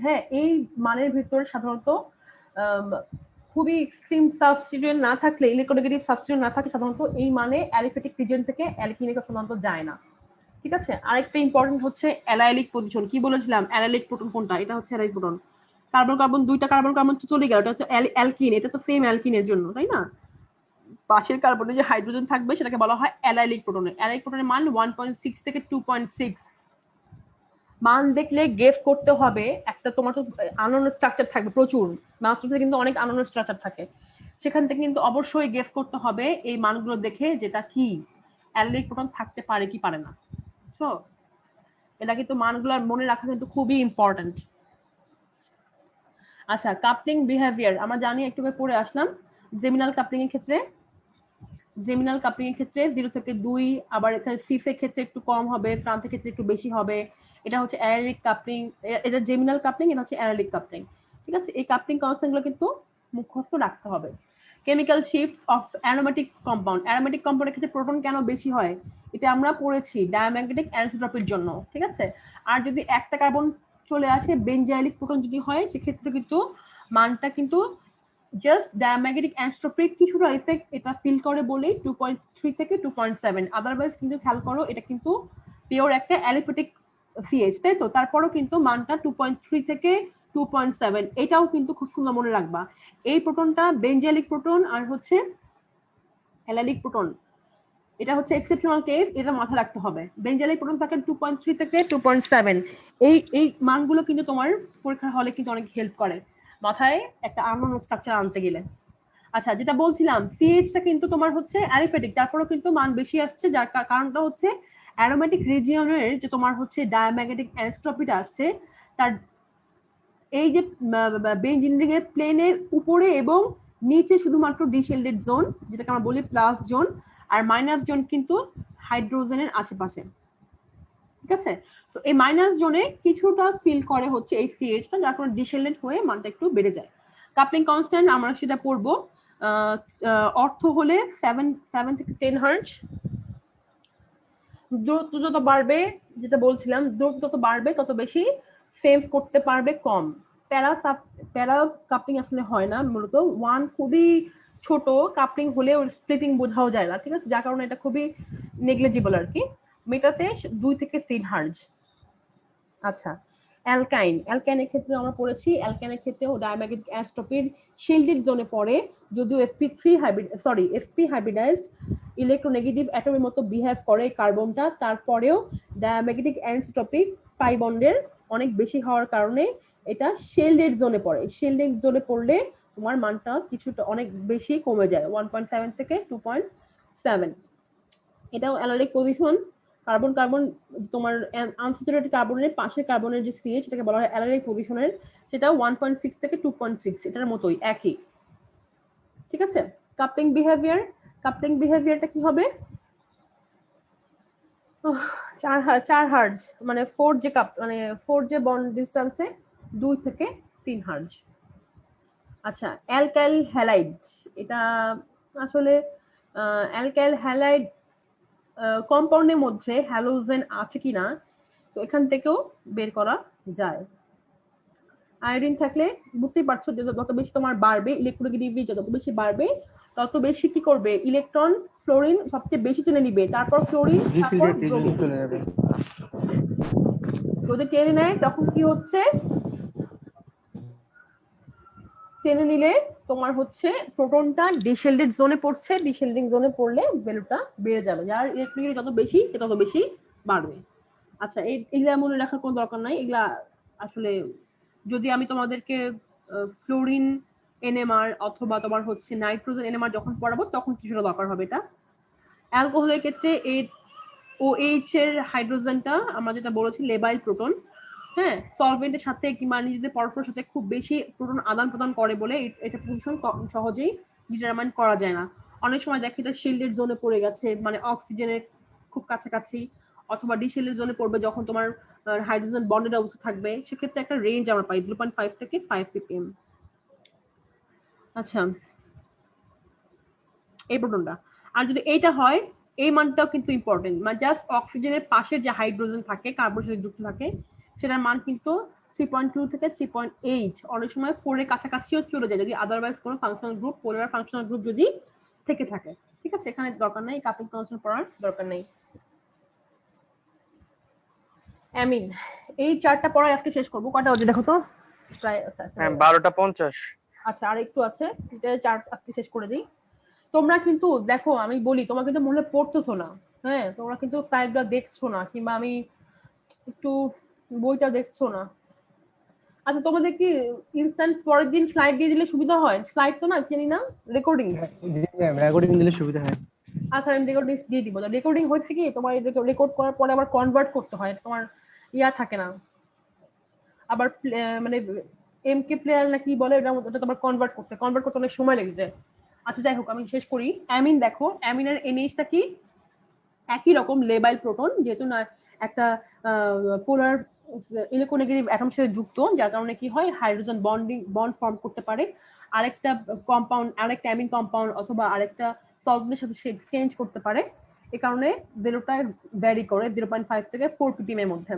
হ্যাঁ এই মানের ভিতর সাধারণত খুবই এক্সট্রিম সাবস্টিটিউয়েন্ট না থাকলে, ইলেকট্রোনেগেটিভ সাবস্টিটিউয়েন্ট না থাকলে সাধারণত এই মানে অ্যালিফেটিক রিজিয়ন থেকে অ্যালকিনে সাধারণত যায় না। ঠিক আছে, আরেকটা ইম্পর্টেন্ট হচ্ছে অ্যালাইলিক পজিশন। কি বলেছিলাম? অ্যালাইলিক প্রোটন কোনটা? এটা হচ্ছে অ্যালাইলিক প্রোটন। কার্বন কার্বন, দুইটা কার্বন কার্বন চলে গেল, এটা হচ্ছে অ্যালকিন, এটা তো সেম অ্যালকিনের জন্য, তাই না? পাশের কার্বনে যে হাইড্রোজেন থাকবে সেটাকে বলা হয় অ্যালাইলিক প্রোটনের। অ্যালাইলিক প্রোটনের মান 1.6 থেকে 2.6। মান দেখলে গেস করতে হবে, একটা তোমার তো আননোন স্ট্রাকচার থাকবে প্রচুর, মাস্টার্সে কিন্তু অনেক আননোন স্ট্রাকচার থাকে, সেখান থেকে কিন্তু অবশ্যই গেস করতে হবে এই মানগুলো দেখে যেটা কি অ্যালাইলিক প্রোটন থাকতে পারে কি পারে না। বুঝছো? এটা কিন্তু মানগুলো মনে রাখা কিন্তু খুবই ইম্পর্টেন্ট। আচ্ছা, কাপলিং বিহেভিয়ার আমরা জানি, একটু করে পড়ে আসলাম। জেমিনাল কাপলিং এর ক্ষেত্রে 0 থেকে 2, আবার এখানে সিসের ক্ষেত্রে একটু কম হবে, ট্রান্সের ক্ষেত্রে একটু বেশি হবে। এটা হচ্ছে অ্যারালিক কাপলিং, এটা জেমিনাল কাপলিং, এটা হচ্ছে অ্যারালিক কাপলিং। ঠিক আছে, এই কাপলিং কনস্ট্যান্ট গুলো কিন্তু মুখস্থ রাখতে হবে। Chemical shift of aromatic compound. Aromatic কম্পাউন্ডের ক্ষেত্রে প্রোটন কেন বেশি হয় এটা আমরা পড়েছি, ডায়াম্যাগনেটিক অ্যানিসোট্রপির জন্য। ঠিক আছে, আর যদি একটা কার্বন চলে আসে বেনজাইলিক প্রোটন যদি হয় সেক্ষেত্রে কিন্তু মানটা কিন্তু জাস্ট ডায়াম্যাগনেটিক অ্যানিসোট্রপির কিছুটা এফেক্ট এটা ফিল করে বলেই 2.3 থেকে 2.7, আদারওয়াইজ কিন্তু খেয়াল করো এটা কিন্তু পিওর একটা অ্যালিফেটিক সিএইচ, তাই তো? তারপরও কিন্তু মানটা 2.3 থেকে 2.7, এটাও কিন্তু খুব সুন্দর মনে রাখবা। এই প্রোটনটা বেনজাইলিক প্রোটন আর হচ্ছে অ্যালাইলিক প্রোটন, এটা হচ্ছে এক্সেপশনাল কেস, এটা মাথায় রাখতে হবে। বেনজাইলিক প্রোটন থাকে 2.3 থেকে 2.7, এই মানগুলো কিন্তু তোমার পরীক্ষার হলে কিন্তু অনেক হেল্প করে মাথায় একটা আননোন স্ট্রাকচার আনতে গেলে। আচ্ছা, যেটা বলছিলাম সিএইচটা কিন্তু তোমার হচ্ছে অ্যালিফেটিক, তারপরেও কিন্তু মান বেশি আসছে, যার কারণটা হচ্ছে অ্যারোমেটিক রিজিয়নের যে তোমার হচ্ছে ডায়াম্যাগনেটিক অ্যানিসোট্রপিটা আসছে, তার এই যে বেনজিন এর প্লেনের উপরে এবং নিচে শুধুমাত্র ডিশেল্ডেড জোন, যেটাকে আমরা বলি প্লাস জোন, আর মাইনাস জোন কিন্তু হাইড্রোজেনের আশেপাশে। ঠিক আছে, তো এই মাইনাস জোনে কিছুটা ফিল করে হচ্ছে এই সিএইচটা, যার কারণে ডিশেল্ডেড হয়ে মানটা একটু বেড়ে যায়। কাপলিং কনস্ট্যান্ট আমরা সেটা পড়বো, অর্থ হলে 7 থেকে 10 হার্জ। দূরত্ব যত বাড়বে, যেটা বলছিলাম, দূরত্ব যত বাড়বে তত বেশি সেভ করতে পারবে কম। প্যারা কাপলিং আসলে হয় না, মূলত ওয়ান খুবই ছোট কাপলিং হলে ওর স্প্লিটিং বোঝাও যায় না। ঠিক আছে, যার কারণে এটা খুবই নেগলিজিবল আর কি। মেটাতে 2 থেকে 3 হার্জ। আচ্ছা, অ্যালকাইনের ক্ষেত্রে আমরা পড়েছি, অ্যালকাইনের ক্ষেত্রেও ডায়াম্যাগনেটিক অ্যানিসোট্রপির শিল্ডেড জোনে পড়ে, যদিও sp হাইব্রিডাইজড ইলেকট্রোনেগেটিভ অ্যাটমের মতো বিহেভ করে কার্বনটা, তারপরেও ডায়াম্যাগনেটিক অ্যানিসোট্রপিক পাই বন্ডের অনেক বেশি হওয়ার কারণে এটা শিল্ডেড জোনে পড়ে। শিল্ডেড জোনে পড়লে তোমার মানটা কিছুটা অনেক বেশি কমে যায়, 1.7 থেকে 2.7। এটাও অ্যালাইলিক পজিশন। কার্বন কার্বন তোমার আনস্যাচুরেটেড কার্বনের পাশের কার্বনের যে সিএইচ সেটাকে বলা হয় অ্যালাইলিক পজিশনের, সেটা 1.6 থেকে 2.6 এটার মতোই একই। ঠিক আছে, কাপলিং বিহেভিয়ার, কাপলিং বিহেভিয়ারটা কি হবে? 4 হার্জ মানে 4 যে কাপ মানে 4 যে বন্ড ডিসটেন্সে 2 থেকে 3 হার্জ। আচ্ছা, অ্যালকাইল হ্যালাইড, এটা আসলে অ্যালকাইল হ্যালাইড কম্পাউন্ডের মধ্যে হ্যালোজেন আছে কিনা তো এখান থেকেও বের করা যায়। আয়োডিন থাকলে বুঝতেই পারছো যে যত বেশি তোমার বাড়বে ইলেকট্রোনেগেটিভিটি যত বেশি বাড়বে তত বেশি কি করবে, ইলেকট্রন ফ্লোরিন সবচেয়ে বেশি টেনে নিবে, তারপর ফ্লোরিন, তারপর ব্রোমিন। চলে যাবে। যদি টেনে নেয় তখন কি হচ্ছে, টেনে নিলে তোমার হচ্ছে প্রোটনটা ডিশেল্ডেড জোনে পড়ছে, ডিশেল্ডিং জোনে পড়লে ভ্যালুটা বেড়ে যাবে, যার ইলেকট্রনিক যত বেশি তত বেশি বাড়বে। আচ্ছা, এগুলা মনে রাখার কোনো দরকার নাই, এগুলা আসলে যদি আমি তোমাদেরকে ফ্লোরিন এনএমআর অথবা তোমার হচ্ছে নাইট্রোজেন এনএমআর যখন পড়াবো তখন কিছুটা দরকার হবে এটা। অ্যালকোহলের ক্ষেত্রে এই OH এর হাইড্রোজেনটা আমরা যেটা বলেছি লেবাইল প্রোটন, হ্যাঁ, সলভেন্টের সাথে কিংবা নিজেদের পরস্পরের সাথে খুব বেশি প্রোটন আদান প্রদান করে বলে এটা পজিশন সহজেই ডিটারমাইন করা যায় না। অনেক সময় দেখি এটা শিল্ডের জোনে পড়ে গেছে, মানে অক্সিজেনের খুব কাছাকাছি, অথবা ডিশিল্ডের জোনে পড়বে যখন তোমার হাইড্রোজেন বন্ডেড অবস্থা থাকবে, সেক্ষেত্রে একটা রেঞ্জ আমরা পাই 0.5 থেকে 5 ppm। আচ্ছা, এই প্রোটনটা, আর যদি এইটা হয় এই মানটাও কিন্তু ইম্পর্টেন্ট, মানে জাস্ট অক্সিজেনের পাশে যে হাইড্রোজেন থাকে কার্বনের সাথে যুক্ত থাকে সেটার মান কিন্তু 3.2 থেকে 3.8, অনেক সময় 4 এর কাছাকাছিও চলে যায় যদি আদারওয়াইজ কোনো ফাংশনাল গ্রুপ, পোলার ফাংশনাল গ্রুপ যদি থেকে থাকে। ঠিক আছে, এখানে দরকার নেই কাপলিং কনস্ট্যান্ট পড়ার দরকার নেই। অ্যামিন, এই চারটা পড়াই আজকে শেষ করবো। কয়টা বাজে দেখো তো, প্রায় 12:50। আচ্ছা, আর একটু আছে, এটা চার আজকে শেষ করে দিই। তোমরা কিন্তু দেখো আমি বলি, তোমরা কিন্তু মনে হয় পড়তেছো না, হ্যাঁ, তোমরা কিন্তু স্লাইডটা দেখছো না, কিংবা আমি একটু বইটা দেখছো না। আচ্ছা, তোমাদের কি ইনস্ট্যান্ট পরের দিন স্লাইড দিয়ে দিলে সুবিধা হয়? স্লাইড তো না, জানি না, রেকর্ডিং। জি ম্যাম, রেকর্ডিং দিলে সুবিধা হয়। আচ্ছা, আমি রেকর্ডিং দিয়ে দিব। রেকর্ডিং হচ্ছে কি, তোমার রেকর্ড করার পরে আবার কনভার্ট করতে হয়, তোমার ইয়া থাকে না, আবার মানে এমকে প্লেয়ার না কি বলে ওটা তোমার কনভার্ট করতে অনেক সময় লেগে যায়। আচ্ছা, যাই হোক, আমি শেষ করি। অ্যামিন দেখো, অ্যামিনের এনএইচটা কি, একই রকম লেবাইল প্রোটন, যেহেতু না একটা পোলার ইলেকট্রোনেগেটিভ অ্যাটম সাথে যুক্ত, যার কারণে কি হয় হাইড্রোজেন বন্ড ফর্ম করতে পারে, আরেকটা কম্পাউন্ড, আরেকটা অ্যামিন কম্পাউন্ড অথবা আরেকটা সলভেন্টের সাথে সে এক্সচেঞ্জ করতে পারে। এই কারণে ভ্যালুটা ভ্যারি করে 0.5 থেকে 4 ppm এর মধ্যে।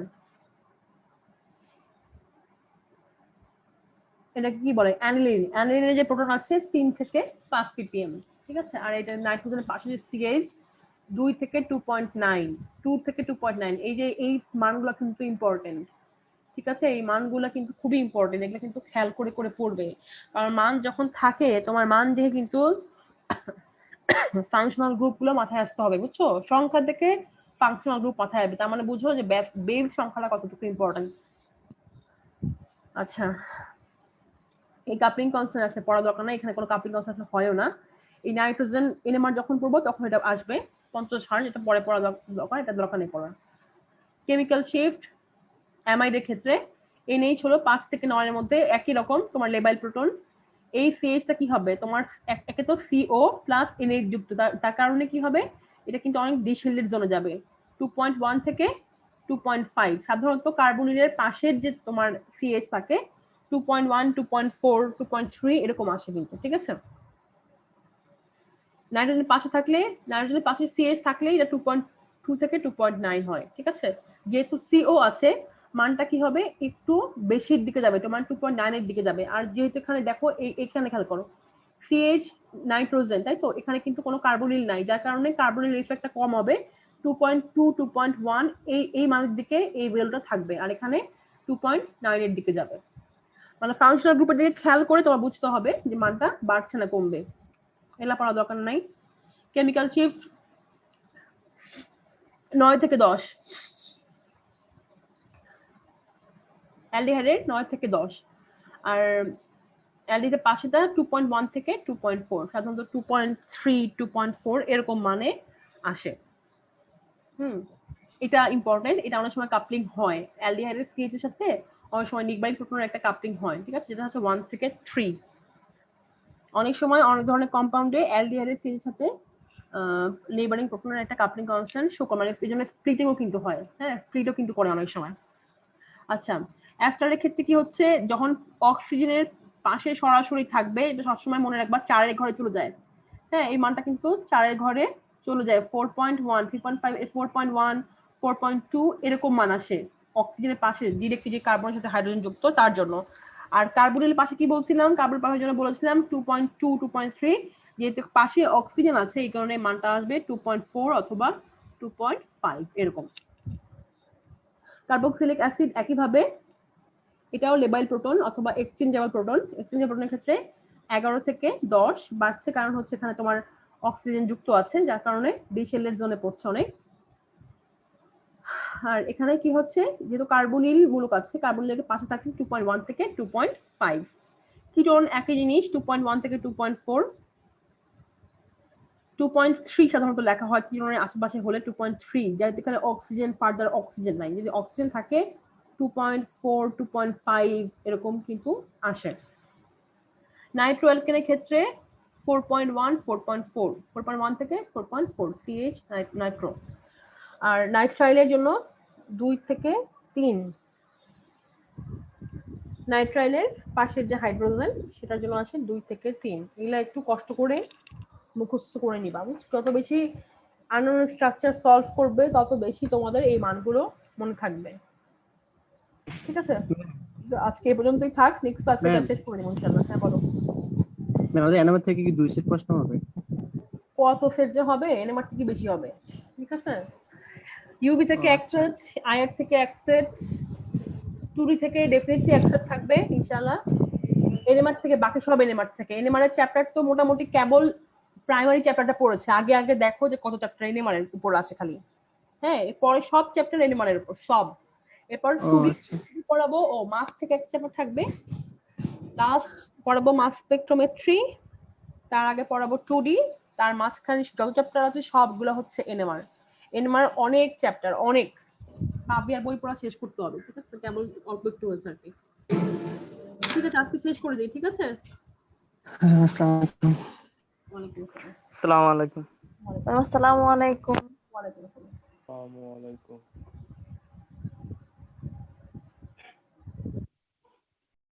এটা কি বলে, অ্যানিলিন, অ্যানিলিনের যে প্রোটন আছে 3 থেকে 5 ppm। ঠিক আছে, আর এটা নাইট্রোজেনের পাশে যে সিএইচ 2 থেকে 2.9, 2 থেকে 2.9, এই যে এই মানগুলো কিন্তু ইম্পর্টেন্ট। ঠিক আছে, এই মানগুলো কিন্তু খুবই ইম্পর্টেন্ট, এগুলো কিন্তু খেয়াল করে করে পড়বে, কারণ মান যখন থাকে তোমার মান দেখে কিন্তু ফাংশনাল গ্রুপগুলো মাথায় আসতে হবে, বুঝছো? সংখ্যা থেকে ফাংশনাল গ্রুপ মাথায় আসবে, তার মানে বুঝো যে বেভ সংখ্যাটা কতটুকু ইম্পর্টেন্ট। আচ্ছা, এই কাপলিং কনস্ট্যান্ট আছে পড়া দরকার না, এখানে কোনো কাপলিং কনস্ট্যান্ট হয়ও না। এই নাইট্রোজেন এনএমআর যখন পড়বো তখন এটা আসবে 50 হার্জ, এটা পরে পড়া দরকার, এটা দরকার নেই পড়ার। কেমিক্যাল শিফট, অ্যামাইডের ক্ষেত্রে NH হলো 5 থেকে 9 এর মধ্যে, একই রকম তোমার লেবাইল প্রোটন। এই CH-টা কি হবে তোমার, একে তো CO প্লাস NH যুক্ত, তার কারণে কি হবে, এটা কিন্তু অনেক ডিশিল্ডেড জোনে যাবে 2.1 থেকে 2.5। সাধারণত কার্বনিলের পাশের যে তোমার CH থাকে 2.1, 2.4, 2.3 এরকম আসে কিন্তু। ঠিক আছে, নাইট্রোজেনের পাশে থাকলে, নাইট্রোজেনের পাশে CH থাকলে এটা 2.2 থেকে 2.9 হয়। ঠিক আছে, যেহেতু CO আছে মানটা কি হবে, একটু বেশির দিকে যাবে, তোমার 2.9 এর দিকে যাবে। আর যেহেতু এখানে দেখো এইখানে খেয়াল করো CH নাইট্রোজেন, তাই তো, এখানে কিন্তু কোনো কার্বনিল নাই, যার কারণে কার্বনিল ইফেক্টটা কম হবে, 2.2, 2.1 এই মানের দিকে এই ভ্যালুটা থাকবে, আর এখানে 2.9 এর দিকে যাবে। মানে ফাংশনাল গ্রুপের দিকে খেয়াল করে তোমার বুঝতে হবে যে মানটা বাড়ছে না কমবে, এলা পড়া দরকার নাই। কেমিক্যাল শিফট 9 থেকে 10, অ্যালডিহাইডের 9 থেকে 10, আর অ্যালডিহাইডের পাশেটা 2.1 থেকে 2.4, সাধারণত 2.3, 2.4 এরকম মানে আসে। এটা ইম্পর্টেন্ট, এটা অনেক সময় কাপলিং হয় অ্যালডিহাইডের সিএইচ এর সাথে, অনেক সময় নিকবাইল প্রোটনের একটা কাপলিং হয়, ঠিক আছে, যেটা হচ্ছে 1 থেকে 3। অনেক সময় অনেক ধরনের কম্পাউন্ডে অ্যালডিহাইডের সিএইচ এর সাথে নেইবারিং প্রোটনের একটা কাপলিং কনস্ট্যান্ট শো করে, মানে এই জন্য স্প্লিটিংও কিন্তু হয়, হ্যাঁ স্প্লিটও কিন্তু করে অনেক সময়। আচ্ছা, অ্যাস্টারের ক্ষেত্রে কি হচ্ছে, যখন অক্সিজেনের পাশে সরাসরি থাকবে, এটা সবসময় মনে রাখবা 4 ঘরে চলে যায়, হ্যাঁ এই মানটা কিন্তু 4 ঘরে চলে যায়, 4.1, 3.5, 4.1, 4.2 এরকম মান আসে অক্সিজেনের পাশে ডিরেক্টলি যে কার্বনের সাথে হাইড্রোজেন যুক্ত তার জন্য। আর কার্বনের পাশে কি বলছিলাম, কার্বনের পাশের জন্য বলেছিলাম 2.2, 2.3, যেহেতু পাশে অক্সিজেন আছে এই কারণে মানটা আসবে 2.4 অথবা 2.5 এরকম। কার্বক্সিলিক অ্যাসিড একইভাবে, এটাও লেবাইল প্রোটন অথবা এক্সচেঞ্জেবল প্রোটন। এক্সচেঞ্জেবল প্রোটনের ক্ষেত্রে 11 থেকে 10 বাড়ছে, কারণ হচ্ছে এখানে তোমার অক্সিজেন যুক্ত আছে, যার কারণে ডিশেলের জোনে পড়ছে অনেক। আর এখানে কি হচ্ছে, যেহেতু কার্বনিল মূলক আছে, কার্বনিলের পাশে থাকছে 2.1 থেকে 2.5। কিটোন একই জিনিস, 2.1 থেকে 2.4। 2.3 সাধারণত লেখা হয় কিটোনের আশেপাশে হলে 2.3, যেহেতু এখানে অক্সিজেন, ফার্দার অক্সিজেন নাই, যদি অক্সিজেন থাকে 2.4, 2.5 এরকম কিন্তু আসে। নাইট্রো অ্যালকেনের ক্ষেত্রে 4.1, 4.4, 4.1 থেকে 4.4 সিএইচ নাইট্রো। আর নাইট্রাইলের জন্য 2 থেকে 3। নাইট্রাইলের পাশের যে হাইড্রোজেন সেটার জন্য আছে 2 থেকে 3। এগুলা একটু কষ্ট করে মুখস্থ করে নিবা, যত বেশি আননোন স্ট্রাকচার সলভ করবে তত বেশি তোমাদের এই মানগুলো মনে থাকবে, ঠিক আছে। তো আজকে এই পর্যন্তই থাক, নেক্সট ক্লাসে Ma'am. শেষ করে দেবো ইনশাআল্লাহ। হ্যাঁ বলো। ম্যাম আমাদের এনামের থেকে কি 2 সেট প্রশ্ন হবে? কত সেট যে হবে, এনএমআর থেকে বেশি হবে, ঠিক আছে। ইউবি থেকে এক সেট, আইআর থেকে এক সেট, টুরি থেকে ডেফিনেটলি এক সেট থাকবে ইনশাআল্লাহ। এনএমআর থেকে বাকি সব এনএমআর থেকে। এনএমআর এর চ্যাপ্টার তো মোটামুটি কেবল প্রাইমারি চ্যাপ্টারটা পড়েছে, আগে আগে দেখো যে কত চ্যাপ্টার এনএমআর এর উপর আছে খালি, হ্যাঁ এরপরে সব চ্যাপ্টার এনএমআর এর উপর সব। এরপর টুরি পড়াবো, ও মাস থেকে এক চ্যাপ্টার থাকবে, লাস্ট পড়াবো মাস স্পেকট্রোমেট্রি, তার আগে পড়াবো 2D, তার মাঝখানে যত চ্যাপ্টার আছে সবগুলো হচ্ছে এনএমআর। এনএমআর অনেক চ্যাপ্টার, অনেক, কাবিয়ার বই পড়া শেষ করতে হবে, ঠিক আছে, কেবল অল্প একটু হয়েছে আর কি। ঠিক আছে, আজকে শেষ করে দিই, ঠিক আছে। আসসালামু আলাইকুম। ওয়ালাইকুম আসসালাম। আসসালামু আলাইকুম। আসসালামু আলাইকুম। ওয়ালাইকুম আসসালাম। আসসালামু আলাইকুম।